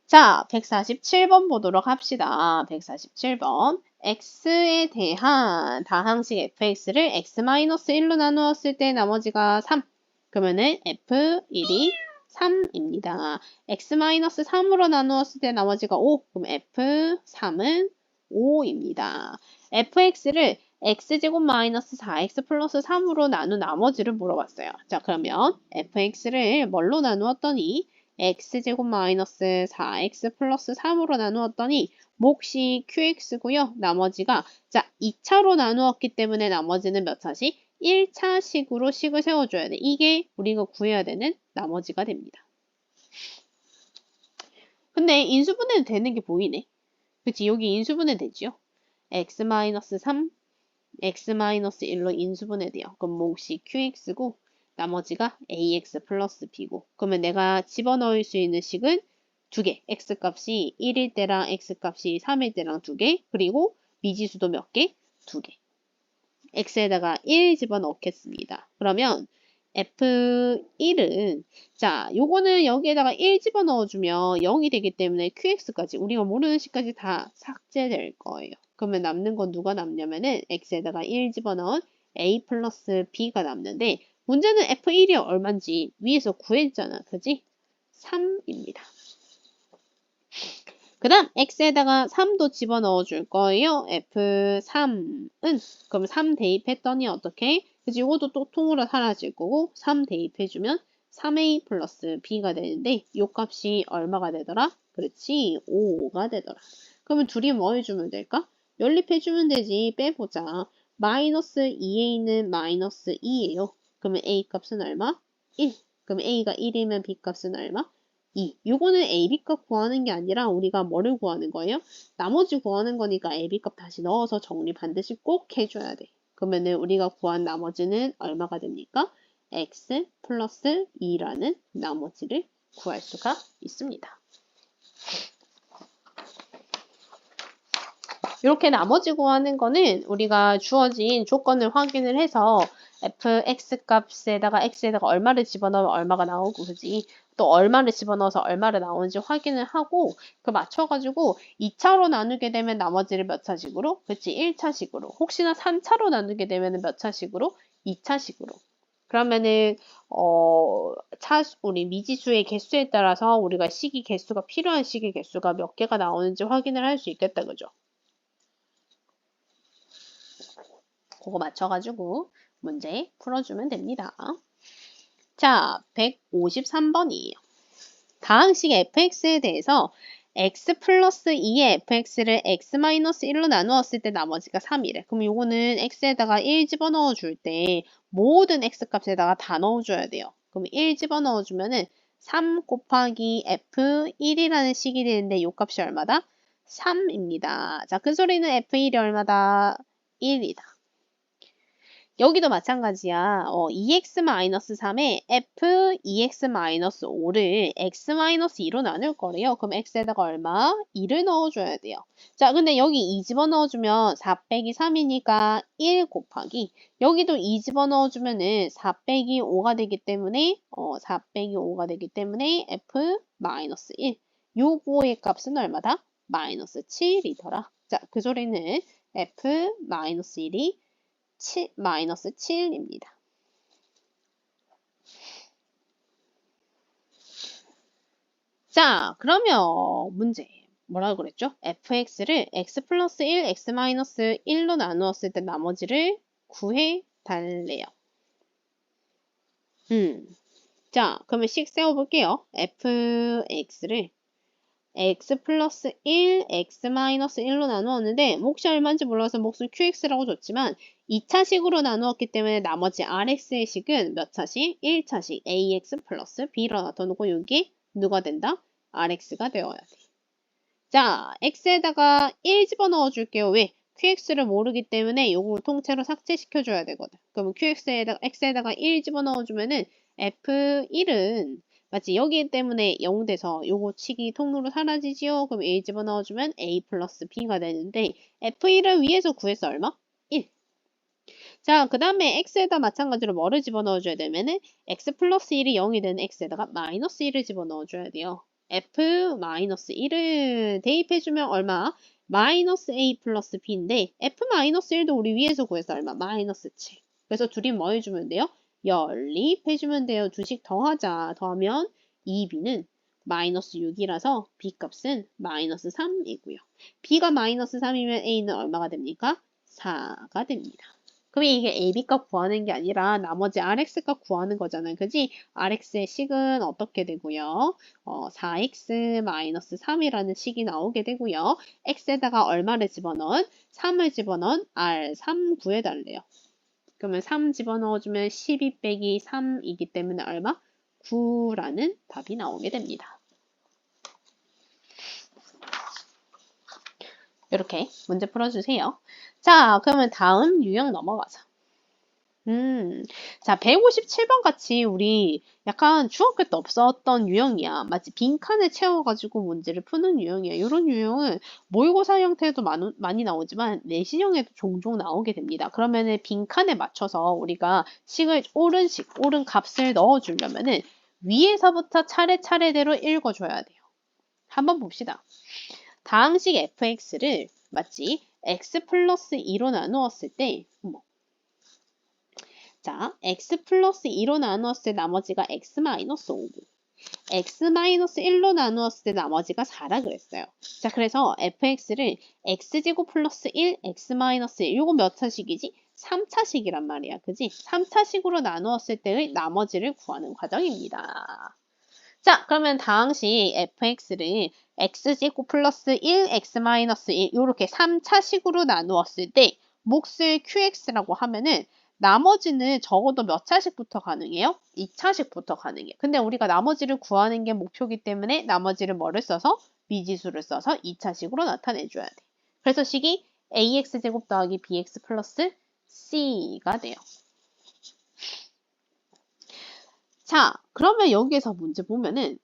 자, 147번 보도록 합시다. 147번. x에 대한 다항식 fx를 x-1로 나누었을 때 나머지가 3. 그러면은 f1이 3입니다. x-3으로 나누었을 때 나머지가 5. 그럼 f3은 5입니다. fx를 x제곱 마이너스 4x 플러스 3으로 나눈 나머지를 물어봤어요. 자, 그러면 fx를 뭘로 나누었더니 x제곱 마이너스 4x 플러스 3으로 나누었더니 몫이 qx고요. 나머지가 자 2차로 나누었기 때문에 나머지는 몇 차식? 1차식으로 식을 세워줘야 돼. 이게 우리가 구해야 되는 나머지가 됩니다. 근데 인수분해는 되는 게 보이네. 그치? 여기 인수분해 되지요? x-3, x-1로 인수분해 돼요. 그럼 몫이 qx고 나머지가 ax 플러스 b고 그러면 내가 집어넣을 수 있는 식은 두 개. x값이 1일 때랑 x값이 3일 때랑 두 개. 그리고 미지수도 몇 개? 두 개. x에다가 1 집어넣겠습니다. 그러면 F1은 자, 요거는 여기에다가 1 집어넣어주면 0이 되기 때문에 QX까지 우리가 모르는 식까지 다 삭제될 거예요. 그러면 남는 건 누가 남냐면은 X에다가 1 집어넣은 A 플러스 B가 남는데 문제는 F1이 얼마인지 위에서 구했잖아. 그지? 3입니다. 그 다음 x에다가 3도 집어넣어 줄 거예요. f3은 그럼 3 대입했더니 어떻게? 그치 이것도 또 통으로 사라질 거고 3 대입해주면 3a 플러스 b가 되는데 이 값이 얼마가 되더라? 그렇지 5가 되더라. 그러면 둘이 뭐 해주면 될까? 연립해주면 되지. 빼보자. 마이너스 2a는 마이너스 2예요. 그러면 a 값은 얼마? 1. 그럼 a가 1이면 b 값은 얼마? 2. 요거는 AB값 구하는 게 아니라 우리가 뭐를 구하는 거예요? 나머지 구하는 거니까 AB값 다시 넣어서 정리 반드시 꼭 해줘야 돼. 그러면은 우리가 구한 나머지는 얼마가 됩니까? x 플러스 2라는 나머지를 구할 수가 있습니다. 이렇게 나머지 구하는 거는 우리가 주어진 조건을 확인을 해서 fx 값에다가 x에다가 얼마를 집어넣으면 얼마가 나오고 그지? 또 얼마를 집어넣어서 얼마를 나오는지 확인을 하고 그 맞춰가지고 2차로 나누게 되면 나머지를 몇 차식으로? 그치 1차식으로. 혹시나 3차로 나누게 되면 몇 차식으로? 2차식으로. 그러면은 우리 미지수의 개수에 따라서 우리가 식이 개수가 필요한 식의 개수가 몇 개가 나오는지 확인을 할 수 있겠다 그죠? 그거 맞춰가지고 문제 풀어주면 됩니다. 자, 153번이에요. 다항식 fx에 대해서 x 플러스 2의 fx를 x 마이너스 1로 나누었을 때 나머지가 3이래. 그럼 요거는 x에다가 1 집어넣어 줄 때 모든 x 값에다가 다 넣어줘야 돼요. 그럼 1 집어넣어 주면은 3 곱하기 f1이라는 식이 되는데 요 값이 얼마다? 3입니다. 자, 그 소리는 f1이 얼마다? 1이다. 여기도 마찬가지야. 2x-3에 f2x-5를 x-2로 나눌 거래요. 그럼 x에다가 얼마? 2를 넣어줘야 돼요. 자, 근데 여기 2 집어넣어주면 4 빼기 3이니까 1 곱하기 여기도 2 집어넣어주면은 4 빼기 5가 되기 때문에 4 빼기 5가 되기 때문에 f-1 요거의 값은 얼마다? 마이너스 7이더라. 자, 그 소리는 f-1이 마이너스 7입니다. 자, 그러면 문제. 뭐라고 그랬죠? fx를 x 플러스 1, x 마이너스 1로 나누었을 때 나머지를 구해 달래요. 자, 그러면 식 세워볼게요. fx를 x 플러스 1, x 마이너스 1로 나누었는데 몫이 얼마인지 몰라서 몫을 qx라고 줬지만 2차식으로 나누었기 때문에 나머지 rx의 식은 몇 차식? 1차식 ax 플러스 b로 나눠놓고 여기 누가 된다? rx가 되어야 돼. 자, x에다가 1 집어넣어 줄게요. 왜? qx를 모르기 때문에 요거 통째로 삭제시켜줘야 되거든. 그러면 x에다가 1 집어넣어 주면은 f1은 맞지? 여기 때문에 0 돼서 요거 식이 통로로 사라지지요? 그럼 A 집어넣어주면 A 플러스 B가 되는데 F1을 위에서 구해서 얼마? 1. 자, 그 다음에 X에다 마찬가지로 뭐를 집어넣어줘야 되면은 X 플러스 1이 0이 되는 X에다가 마이너스 1을 집어넣어줘야 돼요. F 마이너스 1을 대입해주면 얼마? 마이너스 A 플러스 B인데 F 마이너스 1도 우리 위에서 구해서 얼마? 마이너스 7. 그래서 둘이 뭐 해주면 돼요? 연립해주면 돼요. 두식 더하자. 더하면 2b는 마이너스 6이라서 b 값은 마이너스 3이고요. b가 마이너스 3이면 a는 얼마가 됩니까? 4가 됩니다. 그럼 이게 ab 값 구하는 게 아니라 나머지 rx 값 구하는 거잖아요. 그지? rx의 식은 어떻게 되고요? 4x 마이너스 3이라는 식이 나오게 되고요. x에다가 얼마를 집어넣은? 3을 집어넣은 r3 구해달래요. 그러면 3 집어넣어주면 12 빼기 3이기 때문에 얼마? 9라는 답이 나오게 됩니다. 이렇게 문제 풀어주세요. 자, 그러면 다음 유형 넘어가자. 자, 157번 같이 우리 약간 중학교 때 없었던 유형이야. 마치 빈칸을 채워가지고 문제를 푸는 유형이야. 이런 유형은 모의고사 형태도 많이 나오지만 내신형에도 종종 나오게 됩니다. 그러면은 빈칸에 맞춰서 우리가 옳은 값을 넣어주려면은 위에서부터 차례차례대로 읽어줘야 돼요. 한번 봅시다. 다항식 fx를 마치 x 플러스 2로 나누었을 때 자, x 플러스 2로 나누었을 때 나머지가 x 마이너스 5고 x 마이너스 1로 나누었을 때 나머지가 4라 그랬어요. 자, 그래서 fx를 x제곱 플러스 1, x 마이너스 1 요거 몇 차식이지? 3차식이란 말이야. 그지? 3차식으로 나누었을 때의 나머지를 구하는 과정입니다. 자, 그러면 다항식 fx를 x제곱 플러스 1, x 마이너스 1 요렇게 3차식으로 나누었을 때 몫을 qx라고 하면은 나머지는 적어도 몇 차식부터 가능해요? 2차식부터 가능해요. 근데 우리가 나머지를 구하는 게 목표이기 때문에 나머지를 뭐를 써서? 미지수를 써서 2차식으로 나타내줘야 돼. 그래서 식이 ax제곱 더하기 bx 플러스 c가 돼요. 자, 그러면 여기에서 문제 보면은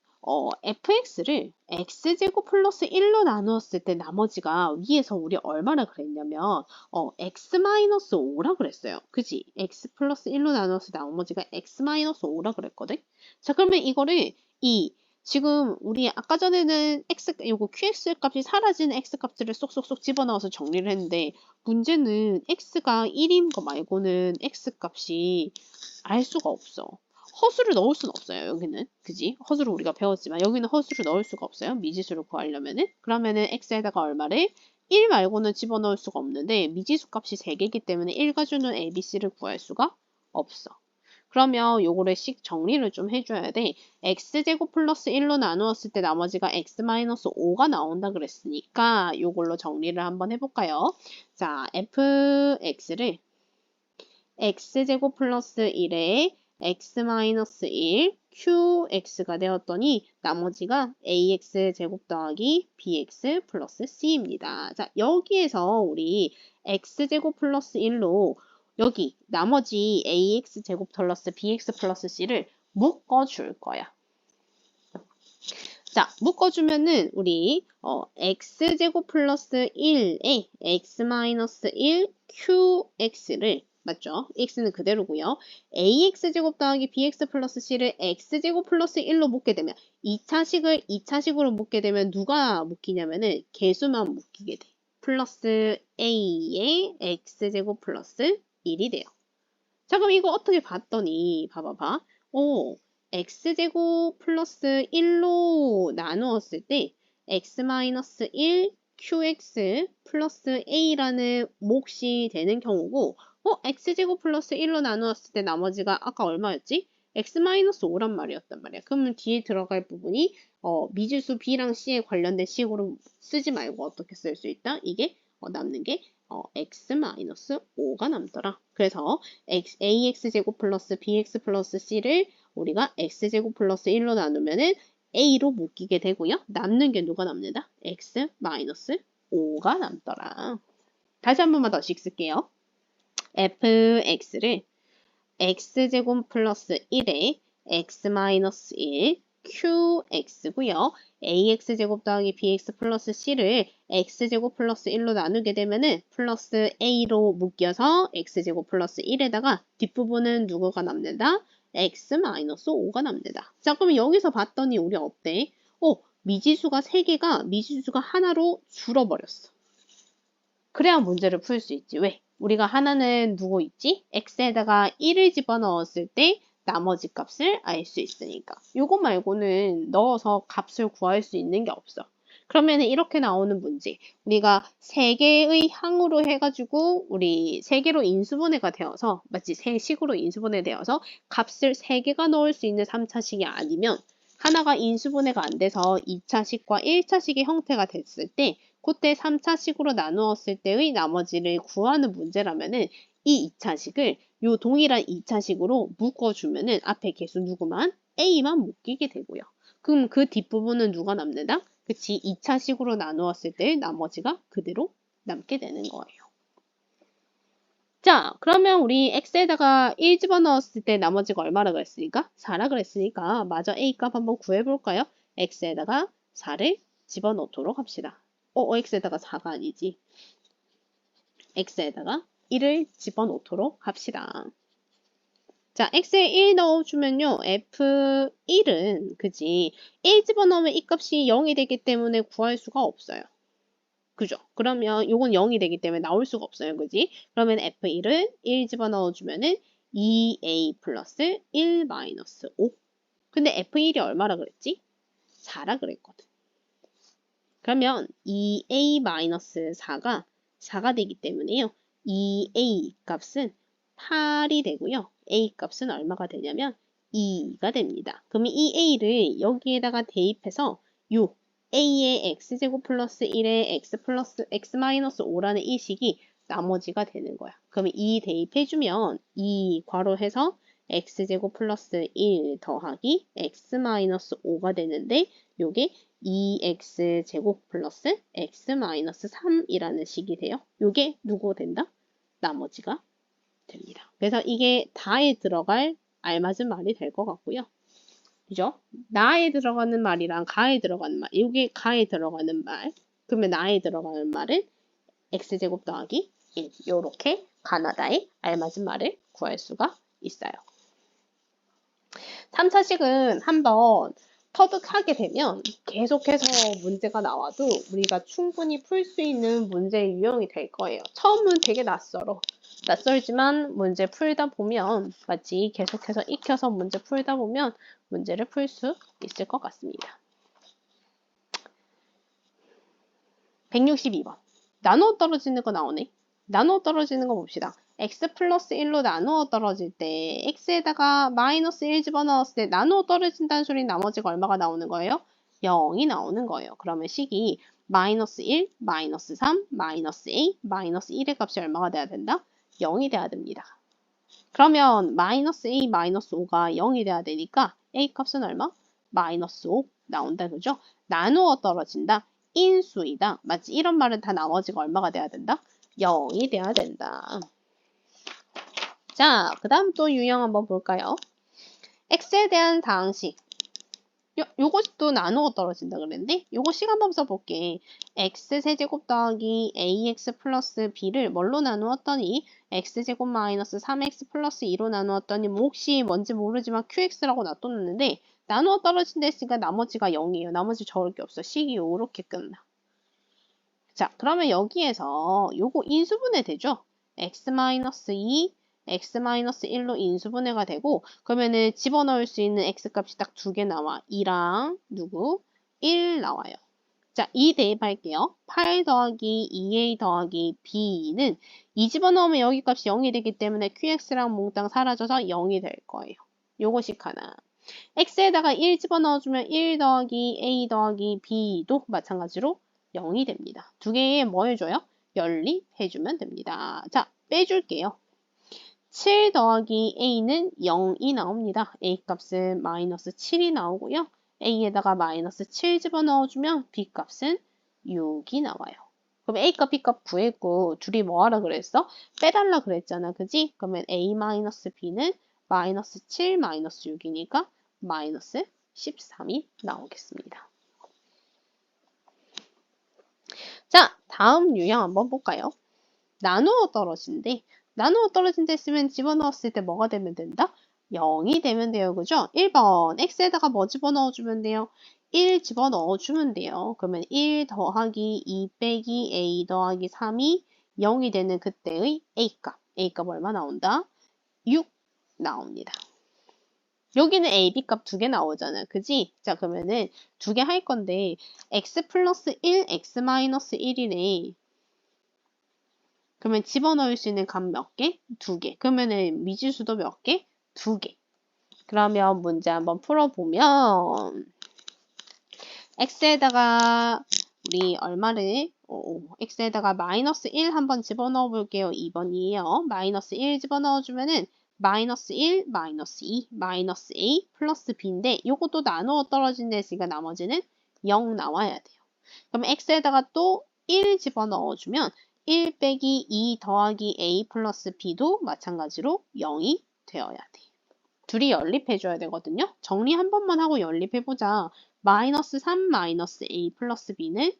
fx를 x제곱 플러스 1로 나누었을 때 나머지가 위에서 우리 얼마나 그랬냐면 x 마이너스 5라 그랬어요. 그지? x 플러스 1로 나누었을 때 나머지가 x 마이너스 5라 그랬거든. 자, 그러면 이거를 지금 우리 아까 전에는 요거 qx 값이 사라진 x 값들을 쏙쏙쏙 집어넣어서 정리를 했는데 문제는 x가 1인 거 말고는 x 값이 알 수가 없어. 허수를 넣을 수는 없어요. 여기는. 그지? 허수를 우리가 배웠지만 여기는 허수를 넣을 수가 없어요. 미지수를 구하려면은. 그러면은 x에다가 얼마를? 1 말고는 집어넣을 수가 없는데 미지수 값이 3개이기 때문에 1가 주는 abc를 구할 수가 없어. 그러면 요거를 식 정리를 좀 해줘야 돼. x제곱 플러스 1로 나누었을 때 나머지가 x 마이너스 5가 나온다 그랬으니까 요걸로 정리를 한번 해볼까요? 자, fx를 x제곱 플러스 1에 x-1 qx가 되었더니 나머지가 ax 제곱 더하기 bx 플러스 c입니다. 자, 여기에서 우리 x제곱 플러스 1로 여기 나머지 ax제곱 플러스 bx 플러스 c를 묶어줄 거야. 자, 묶어주면은 우리 x제곱 플러스 1에 x-1 qx를 맞죠? x는 그대로고요. ax제곱 더하기 bx 플러스 c를 x제곱 플러스 1로 묶게 되면 2차식으로 묶게 되면 누가 묶이냐면은 개수만 묶이게 돼. 플러스 a의 x제곱 플러스 1이 돼요. 자, 그럼 이거 어떻게 봤더니 봐봐봐. x제곱 플러스 1로 나누었을 때 x-1 qx 플러스 a라는 몫이 되는 경우고 x제곱 플러스 1로 나누었을 때 나머지가 아까 얼마였지? x-5란 말이었단 말이야. 그러면 뒤에 들어갈 부분이 미지수 b랑 c에 관련된 식으로 쓰지 말고 어떻게 쓸 수 있다? 이게 남는 게 x-5가 남더라. 그래서 ax제곱 플러스 bx 플러스 c를 우리가 x제곱 플러스 1로 나누면은 a로 묶이게 되고요. 남는 게 누가 남는다? x-5가 남더라. 다시 한 번만 더씩 쓸게요. fx를 x제곱 플러스 1에 x-1 qx고요. ax제곱 더하기 bx 플러스 c를 x제곱 플러스 1로 나누게 되면은 플러스 a로 묶여서 x제곱 플러스 1에다가 뒷부분은 누구가 남는다? x-5가 남는다. 자, 그러면 여기서 봤더니 우리 어때? 미지수가 3개가 미지수가 하나로 줄어버렸어. 그래야 문제를 풀 수 있지. 왜? 우리가 하나는 누구 있지? x에다가 1을 집어넣었을 때 나머지 값을 알 수 있으니까. 요거 말고는 넣어서 값을 구할 수 있는 게 없어. 그러면 이렇게 나오는 문제. 우리가 3개의 항으로 해가지고 우리 3개로 인수분해가 되어서 마치 3식으로 인수분해 되어서 값을 3개가 넣을 수 있는 3차식이 아니면 하나가 인수분해가 안 돼서 2차식과 1차식의 형태가 됐을 때 그때 3차식으로 나누었을 때의 나머지를 구하는 문제라면은 이 2차식을 요 동일한 2차식으로 묶어주면은 앞에 개수 누구만? A만 묶이게 되고요. 그럼 그 뒷부분은 누가 남는다? 그치, 2차식으로 나누었을 때 나머지가 그대로 남게 되는 거예요. 자, 그러면 우리 x에다가 1 집어넣었을 때 나머지가 얼마라 그랬으니까? 4라 그랬으니까 마저 a 값 한번 구해볼까요? x에다가 4를 집어넣도록 합시다. x에다가 4가 아니지. x에다가 1을 집어넣도록 합시다. 자, x에 1 넣어주면요. f1은, 그지? 1 집어넣으면 이 값이 0이 되기 때문에 구할 수가 없어요. 그죠? 그러면 요건 0이 되기 때문에 나올 수가 없어요. 그지? 그러면 F1을 1 집어넣어주면은 2A 플러스 1 마이너스 5. 근데 F1이 얼마라 그랬지? 4라 그랬거든. 그러면 2A 마이너스 4가 되기 때문에요. 2A 값은 8이 되고요. A 값은 얼마가 되냐면 2가 됩니다. 그러면 이 A를 여기에다가 대입해서 요 a의 x제곱 플러스 1의 x 플러스 x 마이너스 5라는 이 식이 나머지가 되는 거야. 그러면 2 대입해주면 2 괄호해서 x제곱 플러스 1 더하기 x 마이너스 5가 되는데 요게 2x제곱 플러스 x 마이너스 3이라는 식이 돼요. 요게 누구 된다? 나머지가 됩니다. 그래서 이게 다에 들어갈 알맞은 말이 될 것 같고요. 그죠? 나에 들어가는 말이랑 가에 들어가는 말. 이게 가에 들어가는 말. 그러면 나에 들어가는 말은 x제곱 더하기 1. 요렇게 가나다에 알맞은 말을 구할 수가 있어요. 3차식은 한번 터득하게 되면 계속해서 문제가 나와도 우리가 충분히 풀 수 있는 문제 유형이 될 거예요. 처음은 되게 낯설지만 문제 풀다 보면 마치 계속해서 익혀서 문제 풀다 보면 문제를 풀 수 있을 것 같습니다. 162번. 나누어 떨어지는 거 나오네. 나누어 떨어지는 거 봅시다. x 플러스 1로 나누어 떨어질 때 x에다가 마이너스 1 집어넣었을 때 나누어 떨어진다는 소리는 나머지가 얼마가 나오는 거예요? 0이 나오는 거예요. 그러면 식이 마이너스 1, 마이너스 3, 마이너스 a, 마이너스 1의 값이 얼마가 돼야 된다? 0이 돼야 됩니다. 그러면 마이너스 a, 마이너스 5가 0이 돼야 되니까 a 값은 얼마? 마이너스 5 나온다. 그죠? 나누어 떨어진다. 인수이다. 맞지? 이런 말은 다 나머지가 얼마가 돼야 된다? 0이 돼야 된다. 자, 그 다음 또 유형 한번 볼까요? x에 대한 상식. 요것도 나누어 떨어진다 그랬는데 요거 식 한번 써볼게. x세제곱 더하기 ax 플러스 b를 뭘로 나누었더니 x제곱 마이너스 3x 플러스 2로 나누었더니 몫이 뭔지 모르지만 qx라고 놔뒀는데 나누어 떨어진다 했으니까 나머지가 0이에요. 나머지 적을 게 없어. 식이 요렇게 끝나. 자, 그러면 여기에서 요거 인수분해 되죠? x-2, x-1로 인수분해가 되고 그러면은 집어넣을 수 있는 x값이 딱 2개 나와. 2랑 누구? 1 나와요. 자, 2 대입할게요. 8 더하기 2a 더하기 b는 2 집어넣으면 여기 값이 0이 되기 때문에 qx랑 몽땅 사라져서 0이 될 거예요. 요거식 하나. x에다가 1 집어넣어주면 1 더하기 a 더하기 b도 마찬가지로 0이 됩니다. 두 개에 뭐 해줘요? 연립해주면 됩니다. 자, 빼줄게요. 7 더하기 a는 0이 나옵니다. a 값은 마이너스 7이 나오고요. a에다가 마이너스 7 집어넣어주면 b 값은 6이 나와요. 그럼 a 값, b 값 구했고 둘이 뭐 하라 그랬어? 빼달라 그랬잖아. 그지? 그러면 a 마이너스 b는 마이너스 7 마이너스 6이니까 마이너스 13이 나오겠습니다. 자, 다음 유형 한번 볼까요? 나누어 떨어진대. 나누어 떨어진다 했으면 집어넣었을 때 뭐가 되면 된다? 0이 되면 돼요. 그죠? 1번 x에다가 뭐 집어넣어주면 돼요? 1 집어넣어주면 돼요. 그러면 1 더하기 2 빼기 a 더하기 3이 0이 되는 그때의 a값. a값 얼마 나온다? 6 나옵니다. 여기는 a, b 값 두 개 나오잖아. 그지? 자, 그러면은 두 개 할 건데 x 플러스 1, x 마이너스 1이네. 그러면 집어넣을 수 있는 값 몇 개? 2개. 그러면은 미지수도 몇 개? 2개. 그러면 문제 한번 풀어보면 x에다가 우리 얼마를 x에다가 마이너스 1 한번 집어넣어 볼게요. 2번이에요. 마이너스 1 집어넣어주면은 마이너스 1, 마이너스 2, 마이너스 a 플러스 b인데 요것도 나누어 떨어진다 했으니까 나머지는 0 나와야 돼요. 그럼 x에다가 또 1 집어넣어주면 1 빼기 2 더하기 a 플러스 b도 마찬가지로 0이 되어야 돼. 둘이 연립해줘야 되거든요. 정리 한 번만 하고 연립해보자. 마이너스 3 마이너스 a 플러스 b는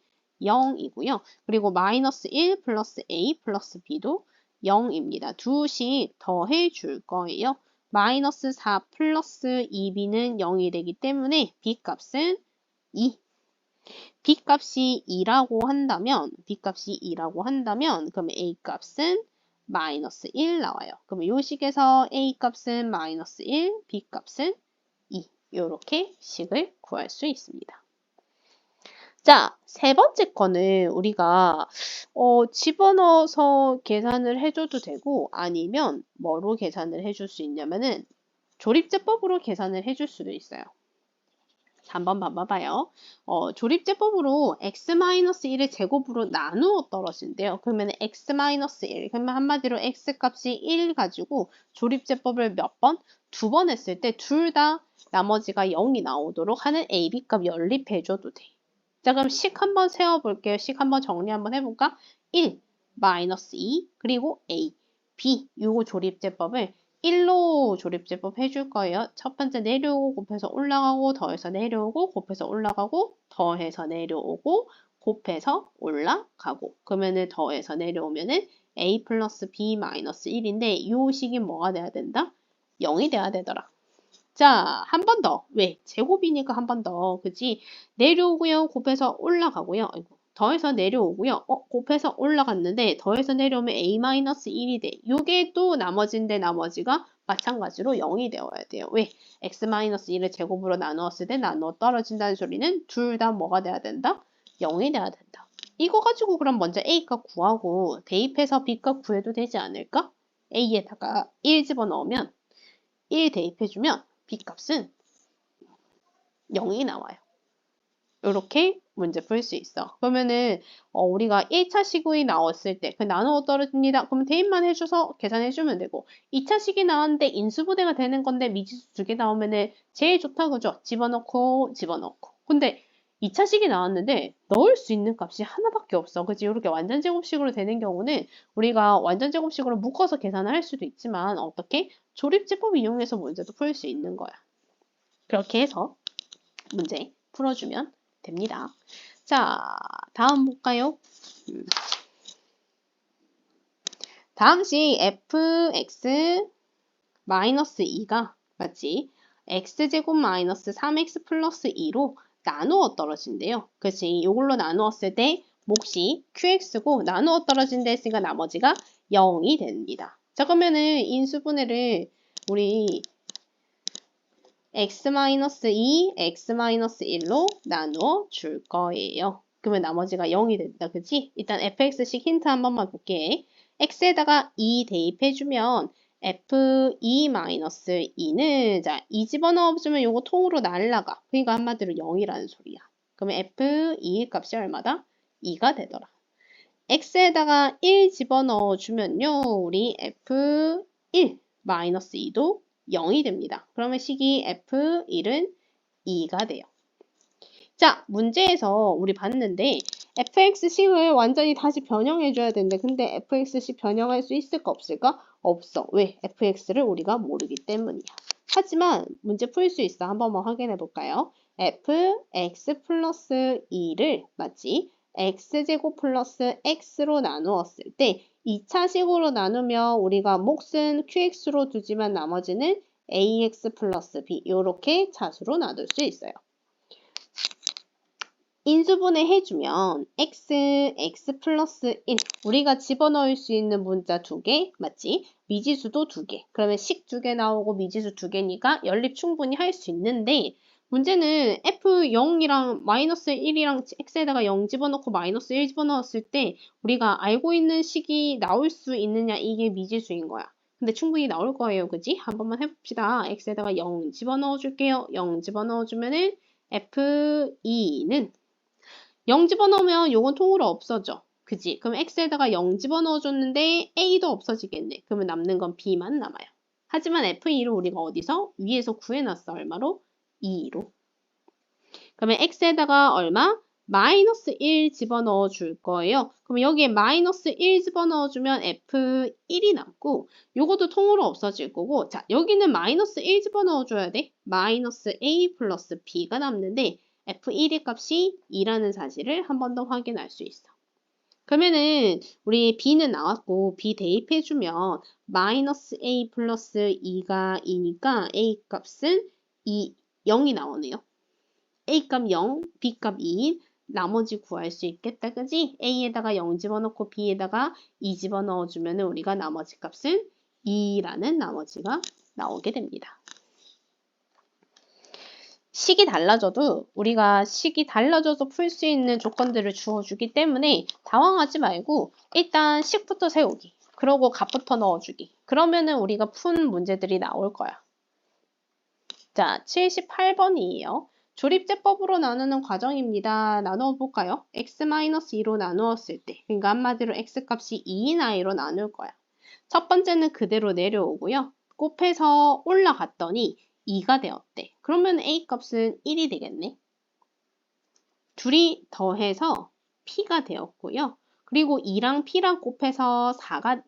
0이고요. 그리고 마이너스 1 플러스 a 플러스 b도 0입니다. 두씩 더해줄 거예요. 마이너스 4 플러스 2b는 0이 되기 때문에 b 값은 2. b 값이 2라고 한다면 그럼 a 값은 마이너스 1 나와요. 그럼 이 식에서 a 값은 마이너스 1, b 값은 2. 이렇게 식을 구할 수 있습니다. 자, 세 번째 거는 우리가 집어넣어서 계산을 해줘도 되고 아니면 뭐로 계산을 해줄 수 있냐면은 조립제법으로 계산을 해줄 수도 있어요. 한번 봐봐요. 조립제법으로 x-1을 제곱으로 나누어 떨어진대요. 그러면 x-1, 그러면 한마디로 x값이 1 가지고 조립제법을 몇 번? 2번 했을 때 둘 다 나머지가 0이 나오도록 하는 a, b값 연립해줘도 돼. 자, 그럼 식 한번 세워볼게요. 식 한번 정리 한번 해볼까? 1, 마이너스 2, 그리고 a, b, 요거 조립제법을 1로 조립제법 해줄 거예요. 첫 번째 내려오고 곱해서 올라가고 더해서 내려오고 곱해서 올라가고 더해서 내려오고 곱해서 올라가고 그러면은 더해서 내려오면은 a 플러스 b 마이너스 1인데 이 식이 뭐가 돼야 된다? 0이 돼야 되더라. 자, 한 번 더. 왜? 제곱이니까 한 번 더. 그치? 내려오고요. 곱해서 올라가고요. 아이고. 더해서 내려오고요. 곱해서 올라갔는데 더해서 내려오면 a-1이 돼. 요게 또 나머지인데 나머지가 마찬가지로 0이 되어야 돼요. 왜? x-1을 제곱으로 나누었을 때 나누어 떨어진다는 소리는 둘 다 뭐가 돼야 된다? 0이 돼야 된다. 이거 가지고 그럼 먼저 a값 구하고 대입해서 b값 구해도 되지 않을까? a에다가 1 집어넣으면 1 대입해주면 b값은 0이 나와요. 이렇게 문제 풀 수 있어. 그러면은 우리가 1차 식이 나왔을 때 그 나누어 떨어집니다. 그러면 대입만 해줘서 계산해주면 되고 2차 식이 나왔는데 인수분해가 되는 건데 미지수 2개 나오면은 제일 좋다 그죠? 집어넣고 근데 2차 식이 나왔는데 넣을 수 있는 값이 하나밖에 없어. 그치? 이렇게 완전 제곱식으로 되는 경우는 우리가 완전 제곱식으로 묶어서 계산을 할 수도 있지만 어떻게? 조립제법 이용해서 문제도 풀 수 있는 거야. 그렇게 해서 문제 풀어주면 됩니다. 자, 다음 볼까요? 다음 식 fx 마이너스 2가 맞지? x제곱 마이너스 3x 플러스 2로 나누어 떨어진대요. 그치? 이걸로 나누었을 때 몫이 qx고 나누어 떨어진다 했으니까 나머지가 0이 됩니다. 자, 그러면은 인수분해를 우리 x-2, x-1로 나누어 줄 거예요. 그러면 나머지가 0이 된다. 그치? 일단 fx식 힌트 한 번만 볼게. x에다가 2 대입해주면 f2-2는 자, 2 집어넣어주면 요거 통으로 날라가. 그러니까 한마디로 0이라는 소리야. 그러면 f2의 값이 얼마다? 2가 되더라. x에다가 1 집어넣어주면요. 우리 f1-2도 0이 됩니다. 그러면 식이 f1은 2가 돼요. 자, 문제에서 우리 봤는데 fx식을 완전히 다시 변형해줘야 되는데 근데 fx식 변형할 수 있을까 없을까? 없어. 왜? fx를 우리가 모르기 때문이야. 하지만 문제 풀 수 있어. 한 번만 확인해 볼까요? fx 플러스 2를 맞지? x제곱 플러스 x로 나누었을 때 2차식으로 나누면 우리가 몫은 qx로 두지만 나머지는 ax 플러스 b 이렇게 차수로 나눌 수 있어요. 인수분해 해주면 x 플러스 1 우리가 집어넣을 수 있는 문자 2개 맞지? 미지수도 2개 그러면 식 2개 나오고 미지수 2개니까 연립 충분히 할 수 있는데 문제는 f0이랑 마이너스 1이랑 x에다가 0 집어넣고 마이너스 1 집어넣었을 때 우리가 알고 있는 식이 나올 수 있느냐 이게 미지수인 거야. 근데 충분히 나올 거예요. 그지? 한 번만 해봅시다. x에다가 0 집어넣어 줄게요. 0 집어넣어 주면은 f2는 0 집어넣으면 요건 통으로 없어져. 그지? 그럼 x에다가 0 집어넣어줬는데 a도 없어지겠네. 그러면 남는 건 b만 남아요. 하지만 f2를 우리가 어디서? 위에서 구해놨어. 얼마로? 2로. 그러면 x에다가 얼마? 마이너스 1 집어넣어 줄 거예요. 그럼 여기에 마이너스 1 집어넣어 주면 F1이 남고 요것도 통으로 없어질 거고 자 여기는 마이너스 1 집어넣어 줘야 돼. 마이너스 A 플러스 B가 남는데 F1의 값이 2라는 사실을 한 번 더 확인할 수 있어. 그러면은 우리 B는 나왔고 B 대입해주면 마이너스 A 플러스 2가 2니까 A 값은 0이 나오네요. A 값 0, B 값 2인 나머지 구할 수 있겠다. 그지? A에다가 0 집어넣고 B에다가 2 집어넣어주면 우리가 나머지 값은 2라는 나머지가 나오게 됩니다. 식이 달라져도 우리가 식이 달라져서 풀 수 있는 조건들을 주어주기 때문에 당황하지 말고 일단 식부터 세우기. 그러고 값부터 넣어주기. 그러면은 우리가 푼 문제들이 나올 거야. 자, 78번이에요. 조립제법으로 나누는 과정입니다. 나누어 볼까요? x-2로 나누었을 때, 그러니까 한마디로 x값이 2인 i로 나눌 거야. 첫 번째는 그대로 내려오고요. 곱해서 올라갔더니 2가 되었대. 그러면 a값은 1이 되겠네. 둘이 더해서 p가 되었고요. 그리고 2랑 p랑 곱해서 4가,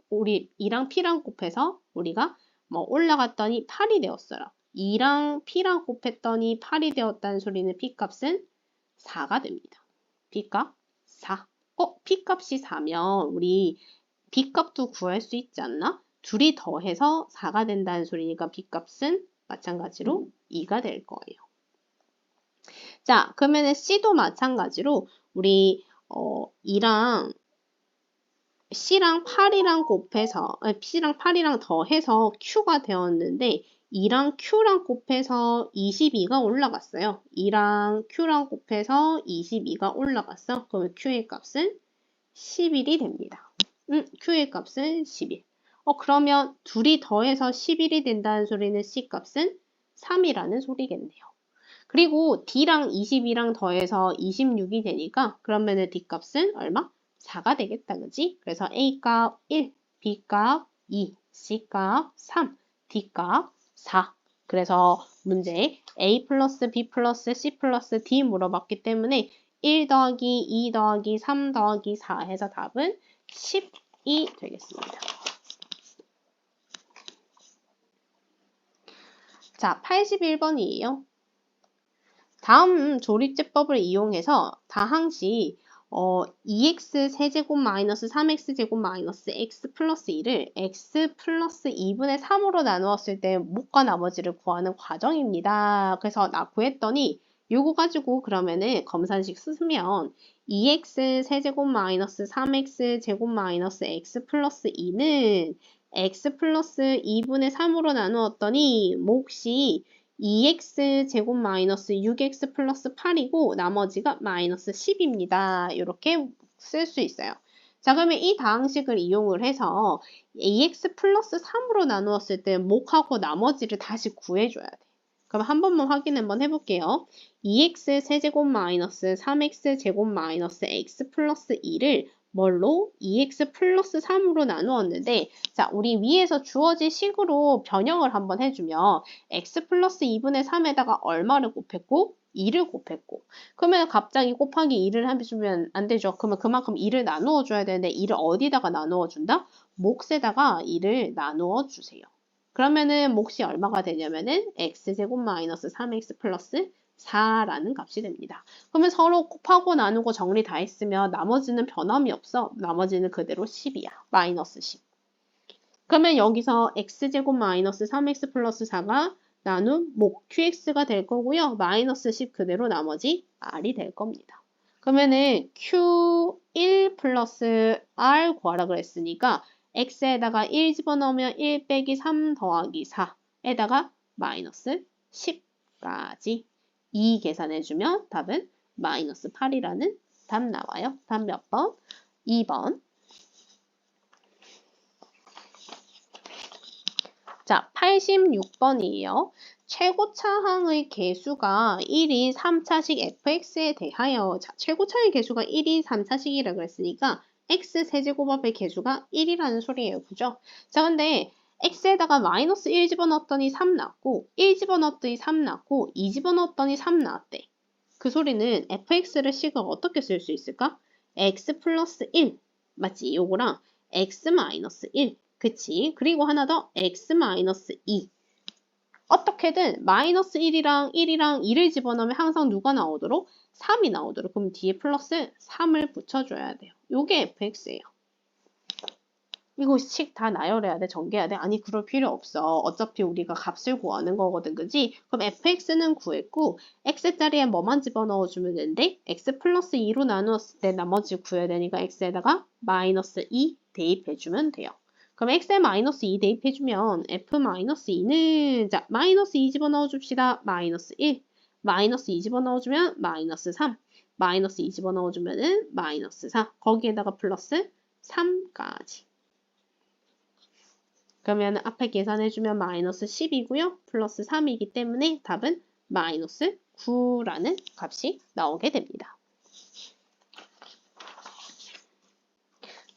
우리 2랑 p랑 곱해서 우리가 뭐 올라갔더니 8이 되었어요. 2랑 P랑 곱했더니 8이 되었다는 소리는 P값은 4가 됩니다. P값 4. P값이 4면 우리 B값도 구할 수 있지 않나? 둘이 더해서 4가 된다는 소리니까 B값은 마찬가지로 2가 될 거예요. 자, 그러면 C도 마찬가지로 우리 C랑 8이랑 곱해서 C랑 8이랑 더해서 Q가 되었는데 2랑 Q랑 곱해서 22가 올라갔어요. 2랑 Q랑 곱해서 22가 올라갔어. 그러면 Q의 값은 11이 됩니다. Q의 값은 11. 그러면 둘이 더해서 11이 된다는 소리는 C 값은 3이라는 소리겠네요. 그리고 D랑 22랑 더해서 26이 되니까 그러면은 D 값은 얼마? 4가 되겠다. 그지? 그래서 A 값 1, B 값 2, C 값 3, D 값 4. 그래서 문제 A 플러스 B 플러스 C 플러스 D 물어봤기 때문에 1 더하기 2 더하기 3 더하기 4 해서 답은 10이 되겠습니다. 자, 81번이에요. 다음 조립제법을 이용해서 다항시 2x 세제곱 마이너스 3x 제곱 마이너스 x 플러스 2를 x 플러스 2분의 3으로 나누었을 때 목과 나머지를 구하는 과정입니다. 그래서 나 구했더니 요거 가지고 그러면은 검산식 쓰면 2x 세제곱 마이너스 3x 제곱 마이너스 x 플러스 2는 x 플러스 2분의 3으로 나누었더니 몫이 2x 제곱 마이너스 6x 플러스 8이고 나머지가 마이너스 10입니다. 이렇게 쓸 수 있어요. 자, 그러면 이 다항식을 이용을 해서 ax 플러스 3으로 나누었을 때 몫하고 나머지를 다시 구해줘야 돼. 그럼 한 번만 확인 한번 해볼게요. 2x 세제곱 마이너스 3x 제곱 마이너스 x 플러스 2를 뭘로? 2x 플러스 3으로 나누었는데 자, 우리 위에서 주어진 식으로 변형을 한번 해주면 x 플러스 2분의 3에다가 얼마를 곱했고? 2를 곱했고 그러면 갑자기 곱하기 2를 해주면 안 되죠. 그러면 그만큼 2를 나누어 줘야 되는데 2를 어디다가 나누어 준다? 몫에다가 2를 나누어 주세요. 그러면은 몫이 얼마가 되냐면은 x제곱 마이너스 3x 플러스 4라는 값이 됩니다. 그러면 서로 곱하고 나누고 정리 다 했으면 나머지는 변함이 없어. 나머지는 그대로 10이야. 마이너스 10. 그러면 여기서 x제곱 마이너스 3x 플러스 4가 나눈 몫 qx가 될 거고요. 마이너스 10 그대로 나머지 r이 될 겁니다. 그러면은 q1 플러스 r 구하라 그랬으니까 x에다가 1 집어넣으면 1 빼기 3 더하기 4에다가 마이너스 10까지 2 계산해주면 답은 마이너스 8이라는 답 나와요. 답 몇 번? 2번. 자, 86번이에요. 최고차항의 개수가 1인 3차식 fx에 대하여 자, 최고차의 개수가 1인 3차식이라 그랬으니까 x 세제곱합의 개수가 1이라는 소리예요. 그죠? 자, 근데 x에다가 마이너스 1 집어넣었더니 3 나왔고 1 집어넣었더니 3 나왔고 2 집어넣었더니 3 나왔대. 그 소리는 fx를 식을 어떻게 쓸 수 있을까? x 플러스 1 맞지? 요거랑 x 마이너스 1 그치? 그리고 하나 더 x 마이너스 2 어떻게든 마이너스 1이랑 1이랑 2를 집어넣으면 항상 누가 나오도록? 3이 나오도록. 그럼 뒤에 플러스 3을 붙여줘야 돼요. 요게 fx예요. 이거 식 다 나열해야 돼? 전개해야 돼? 아니 그럴 필요 없어. 어차피 우리가 값을 구하는 거거든. 그지? 그럼 fx는 구했고 x자리에 뭐만 집어넣어주면 되는데 x 플러스 2로 나누었을 때 나머지 구해야 되니까 x에다가 마이너스 2 대입해주면 돼요. 그럼 x에 마이너스 2 대입해주면 f 마이너스 2는 자 마이너스 2 집어넣어줍시다. 마이너스 1 마이너스 2 집어넣어주면 마이너스 3 마이너스 2 집어넣어주면은 마이너스 4 거기에다가 플러스 3까지 그러면 앞에 계산해주면 마이너스 10이고요. 플러스 3이기 때문에 답은 마이너스 9라는 값이 나오게 됩니다.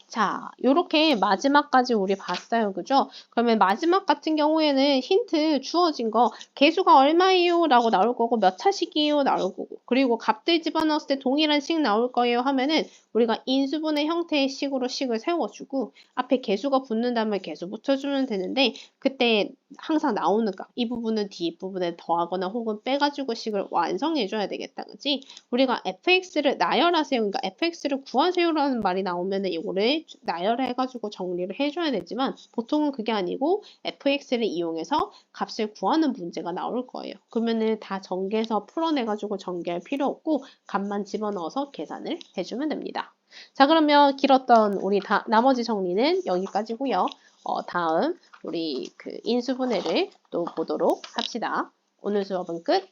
자, 요렇게 마지막까지 우리 봤어요. 그죠? 그러면 마지막 같은 경우에는 힌트 주어진 거 개수가 얼마예요? 라고 나올 거고 몇 차식이에요? 나올 거고 그리고 값들 집어넣었을 때 동일한 식 나올 거예요 하면은 우리가 인수분해 형태의 식으로 식을 세워주고 앞에 개수가 붙는 다음에 개수 붙여주면 되는데 그때 항상 나오는 값 이 부분은 뒷부분에 더하거나 혹은 빼가지고 식을 완성해줘야 되겠다. 그치? 우리가 fx를 나열하세요. 그러니까 fx를 구하세요라는 말이 나오면은 이거를 나열해가지고 정리를 해줘야 되지만 보통은 그게 아니고 fx를 이용해서 값을 구하는 문제가 나올 거예요. 그러면은 다 전개해서 풀어내가지고 전개할 필요 없고 값만 집어넣어서 계산을 해주면 됩니다. 자 그러면 길었던 우리 나머지 정리는 여기까지고요. 다음 우리 그 인수분해를 또 보도록 합시다. 오늘 수업은 끝.